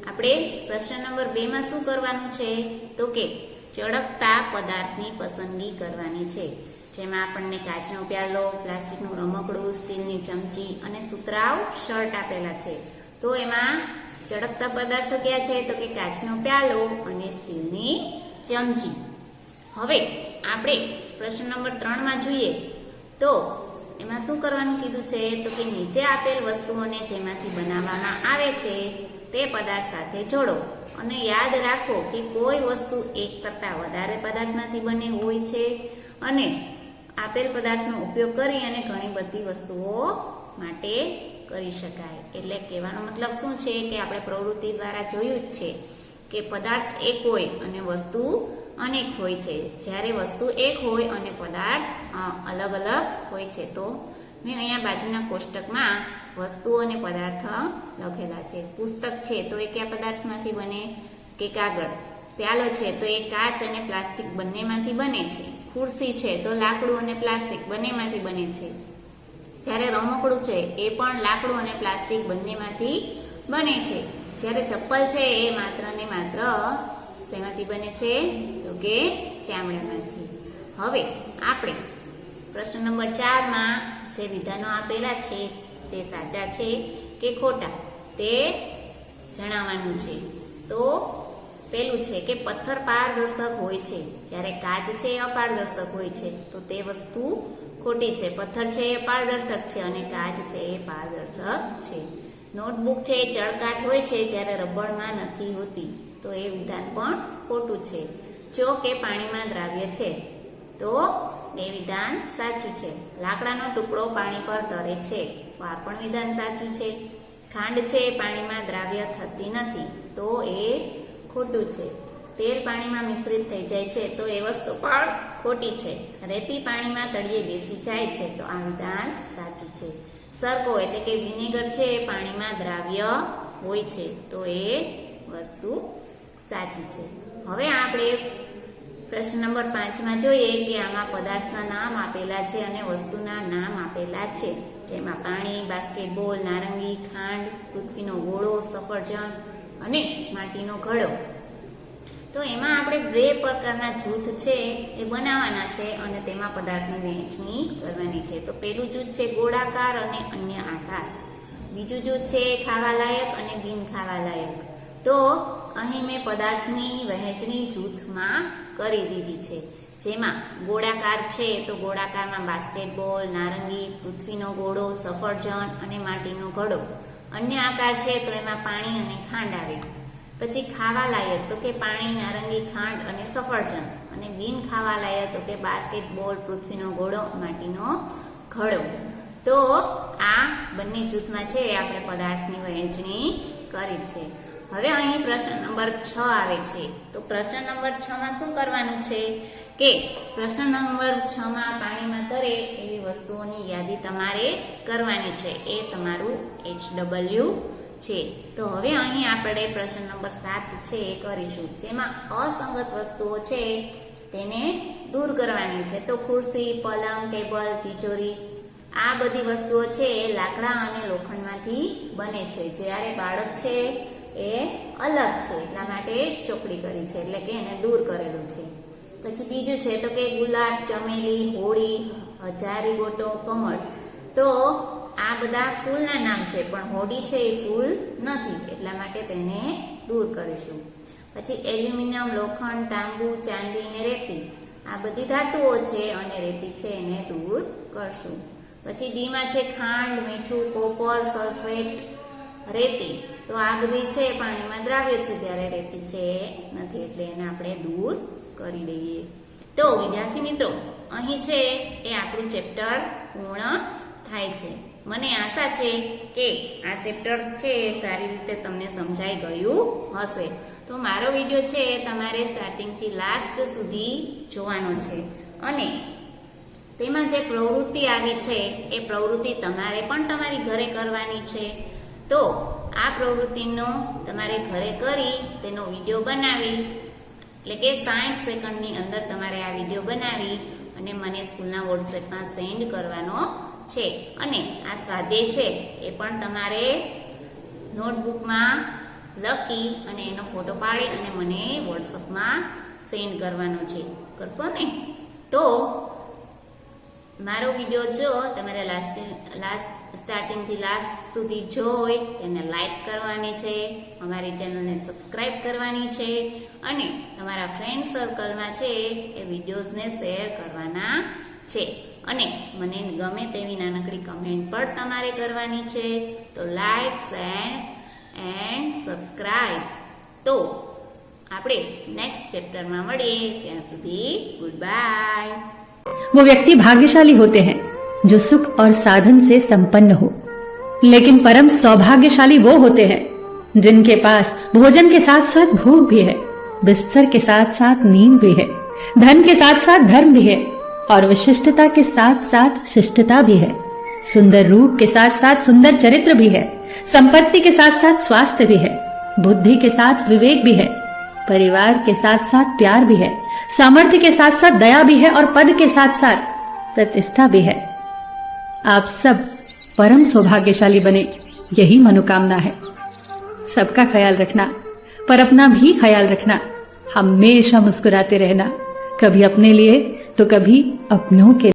S2: આપણે પ્રશ્ન નંબર 2 માં શું કરવાનું છે? તો કે ચળકતા પદાર્થની પસંદગી કરવાની છે, જેમાં આપણને કાચનો પ્યાલો, પ્લાસ્ટિકનું રમકડું, સ્ટીલની ચમચી અને સુતરાઉ શર્ટ આપેલા છે. તો એમાં ચળકતા પદાર્થો ક્યાં છે? તો કે કાચનો પ્યાલો અને સ્ટીલની ચમચી. હવે આપણે પ્રશ્ન નંબર 3 માં જોઈએ તો એમાં શું કરવાનું કીધું છે? તો કે નીચે આપેલ વસ્તુઓને જેમાંથી બનાવવામાં આવે છે તે પદાર્થ સાથે જોડો અને યાદ રાખો કે કોઈ વસ્તુ એક કરતાં વધારે પદાર્થમાંથી બને હોય છે અને આપેલ પદાર્થનો ઉપયોગ કરી અને ઘણી બધી વસ્તુઓ માટે કરી શકાય. એટલે કહેવાનો મતલબ શું છે કે આપણે પ્રવૃત્તિ દ્વારા જોયું જ છે કે પદાર્થ એક હોય અને વસ્તુ અનેક હોય છે, જ્યારે વસ્તુ એક હોય અને પદાર્થ અલગ અલગ હોય છે. તો મેં અહીંયા બાજુના કોષ્ટકમાં વસ્તુઓ અને પદાર્થ લખેલા છે. પુસ્તક છે તો એ કયા પદાર્થમાંથી બને? કે કાગળ. પ્યાલો છે તો એ કાચ અને પ્લાસ્ટિક બંનેમાંથી બને છે. ખુરશી છે તો લાકડું અને પ્લાસ્ટિક બંનેમાંથી બને છે. જ્યારે રમકડું છે એ પણ લાકડું અને પ્લાસ્ટિક બંનેમાંથી બને છે. જ્યારે ચપ્પલ છે એ માત્ર ને માત્ર શેમાંથી બને છે? તો કે ચામડામાંથી. હવે આપણે પ્રશ્ન નંબર 4 માં જે વિધાનો આપેલા છે તે સાચા છે કે ખોટા તે જણાવવાનું છે. તો પેલું છે કે પથ્થર પારદર્શક હોય છે, જ્યારે કાચ છે એ અપારદર્શક હોય છે. તો તે વસ્તુ ખોટી છે. પથ્થર છે એ પારદર્શક છે અને કાચ છે એ પારદર્શક છે. નોટબુક છે એ ચળકાટ હોય છે, જ્યારે રબરમાં નથી હોતી. તો એ વિધાન પણ ખોટું છે. ચોક એ પાણીમાં દ્રાવ્ય છે, તો એ વિધાન સાચું છે. લાકડાનો ટુકડો પાણી પર તરે છે, તો આ પણ વિધાન સાચું છે. ખાંડ છે એ પાણીમાં દ્રાવ્ય થતી નથી, તો એ ખોટું છે. તેલ પાણીમાં મિશ્રિત થઈ જાય છે, તો એ વસ્તુ પણ ખોટી છે. રેતી પાણીમાં તળિયે બેસી જાય છે, તો આ વિધાન સાચું છે. સરકો એટલે કે વિનેગર છે એ પાણીમાં દ્રાવ્ય હોય છે, તો એ વસ્તુ સાચી છે. હવે આપણે પ્રશ્ન નંબર 5 માં જોઈએ કે આમાં પદાર્થના નામ આપેલા છે અને વસ્તુના નામ આપેલા છે, જેમાં પાણી, બાસ્કેટબોલ, નારંગી, ખાંડ, પૃથ્વીનો ગોળો, સફરજન અને માટીનો ઘડો. તો એમાં આપણે 2 પ્રકારના જૂથ છે એ બનાવવાના છે અને તેમાં પદાર્થની વહેંચણી કરવાની છે. તો પેલું જૂથ છે ગોળાકાર અને અન્ય આકાર. બીજું જૂથ છે ખાવાલાયક અને બિન ખાવાલાયક. તો અહીં મેં પદાર્થની વહેંચણી જૂથમાં કરી દીધી છે, જેમાં ગોળાકાર છે તો ગોળાકારમાં બાસ્કેટબોલ, નારંગી, પૃથ્વીનો ગોળો, સફરજન અને માટીનો ઘડો. અન્ય આકાર છે તો એમાં પાણી અને ખાંડ આવે. પછી ખાવા લાયક તો કે પાણી, નારંગી, ખાંડ અને સફરજન. અને બિન ખાવા લાયક તો કે બાસ્કેટબોલ, પૃથ્વીનો ગોળો, માટીનો ઘડો. તો આ બંને જૂથમાં છે આપણે પદાર્થની વહેંચણી કરી છે. હવે અહીં પ્રશ્ન નંબર 6 આવે છે. તો પ્રશ્ન નંબર 6 માં શું કરવાનું છે કે પ્રશ્ન નંબર 6 માં પાણીમાં તરે એવી વસ્તુઓની યાદી તમારે કરવાની છે. એ તમારું HW છે. તો હવે અહીં આપણે પ્રશ્ન નંબર 7 છે એ કરીશું, જેમાં અસંગત વસ્તુઓ છે તેને દૂર કરવાની છે. તો ખુરશી, પલંગ, ટેબલ, તિજોરી આ બધી વસ્તુઓ છે એ લાકડા અને લોખંડમાંથી બને છે, જ્યારે બાળક છે એ અલગ છે એટલા માટે ચોકડી કરી છે, એટલે કે એને દૂર કરેલું છે. પછી બીજું છે તો કે ગુલાબ, ચમેલી, હોળી, હજારી ગોટો, કમળ. તો આ બધા ફૂલના નામ છે, પણ હોડી છે એ ફૂલ નથી એટલા માટે તેને દૂર કરીશું. પછી એલ્યુમિનિયમ, લોખંડ, તાંબુ, ચાંદી અને રેતી આ બધી ધાતુઓ છે અને રેતી છે એને દૂર કરશું. પછી ડીમાં છે ખાંડ, મીઠું, કોપર, સલ્ફેટ, રેતી. તો આ બધી છે પાણીમાં દ્રાવ્ય છે, જ્યારે રેતી છે નથી એટલે એને આપણે દૂર કરી દઈએ. તો વિદ્યાર્થી મિત્રો, અહીં છે એ આપણું ચેપ્ટર પૂર્ણ થાય છે. મને આશા છે કે આ ચેપ્ટર છે એ સારી રીતે તમને સમજાઈ ગયું હશે. તો મારો વિડીયો છે તમારે સ્ટાર્ટિંગથી લાસ્ટ સુધી જોવાનો છે અને તેમાં જે પ્રવૃત્તિ આવી છે એ પ્રવૃત્તિ તમારે પણ તમારી ઘરે કરવાની છે. તો આ પ્રવૃત્તિનો તમારે ઘરે કરી તેનો વિડીયો બનાવી એટલે કે 60 સેકન્ડની અંદર તમારે આ વિડીયો બનાવી અને મને સ્કૂલના વોટ્સએપમાં સેન્ડ કરવાનો છે. અને આ સ્વાધ્યાય છે એ પણ તમારે નોટબુકમાં લખી અને એનો ફોટો પાડી અને મને વોટ્સએપમાં સેન્ડ કરવાનો છે. કરશો ને? તો મારો વિડીયો જો તમારે લાસ્ટ સ્ટાર્ટિંગથી લાસ્ટ સુધી જોઈ તેને લાઈક કરવાની છે, અમારી ચેનલને સબસ્ક્રાઇબ કરવાની છે અને તમારા ફ્રેન્ડ સર્કલમાં છે એ વિડીયોઝને શેર કરવાના છે. અને મને ગમે તેવી નાનકડી કમેન્ટ પણ તમારે કરવાની છે. તો લાઈક એન્ડ સબસ્ક્રાઇબ. તો આપણે નેક્સ્ટ ચેપ્ટરમાં મળીએ. ત્યાં સુધી ગુડ બાય.
S1: वो व्यक्ति भाग्यशाली होते हैं जो सुख और साधन से संपन्न हो, लेकिन परम सौभाग्यशाली वो होते हैं जिनके पास भोजन के साथ साथ भूख भी है, बिस्तर के साथ साथ नींद भी है, धन के साथ साथ धर्म भी है और विशिष्टता के साथ साथ शिष्टता भी है, सुंदर रूप के साथ साथ सुंदर चरित्र भी है, संपत्ति के साथ साथ स्वास्थ्य भी है, बुद्धि के साथ विवेक भी है, परिवार के साथ साथ प्यार भी है, सामर्थ्य के साथ साथ दया भी है और पद के साथ साथ प्रतिष्ठा भी है. आप सब परम सौभाग्यशाली बने, यही मनोकामना है. सबका ख्याल रखना, पर अपना भी ख्याल रखना. हमेशा मुस्कुराते रहना, कभी अपने लिए तो कभी अपनों के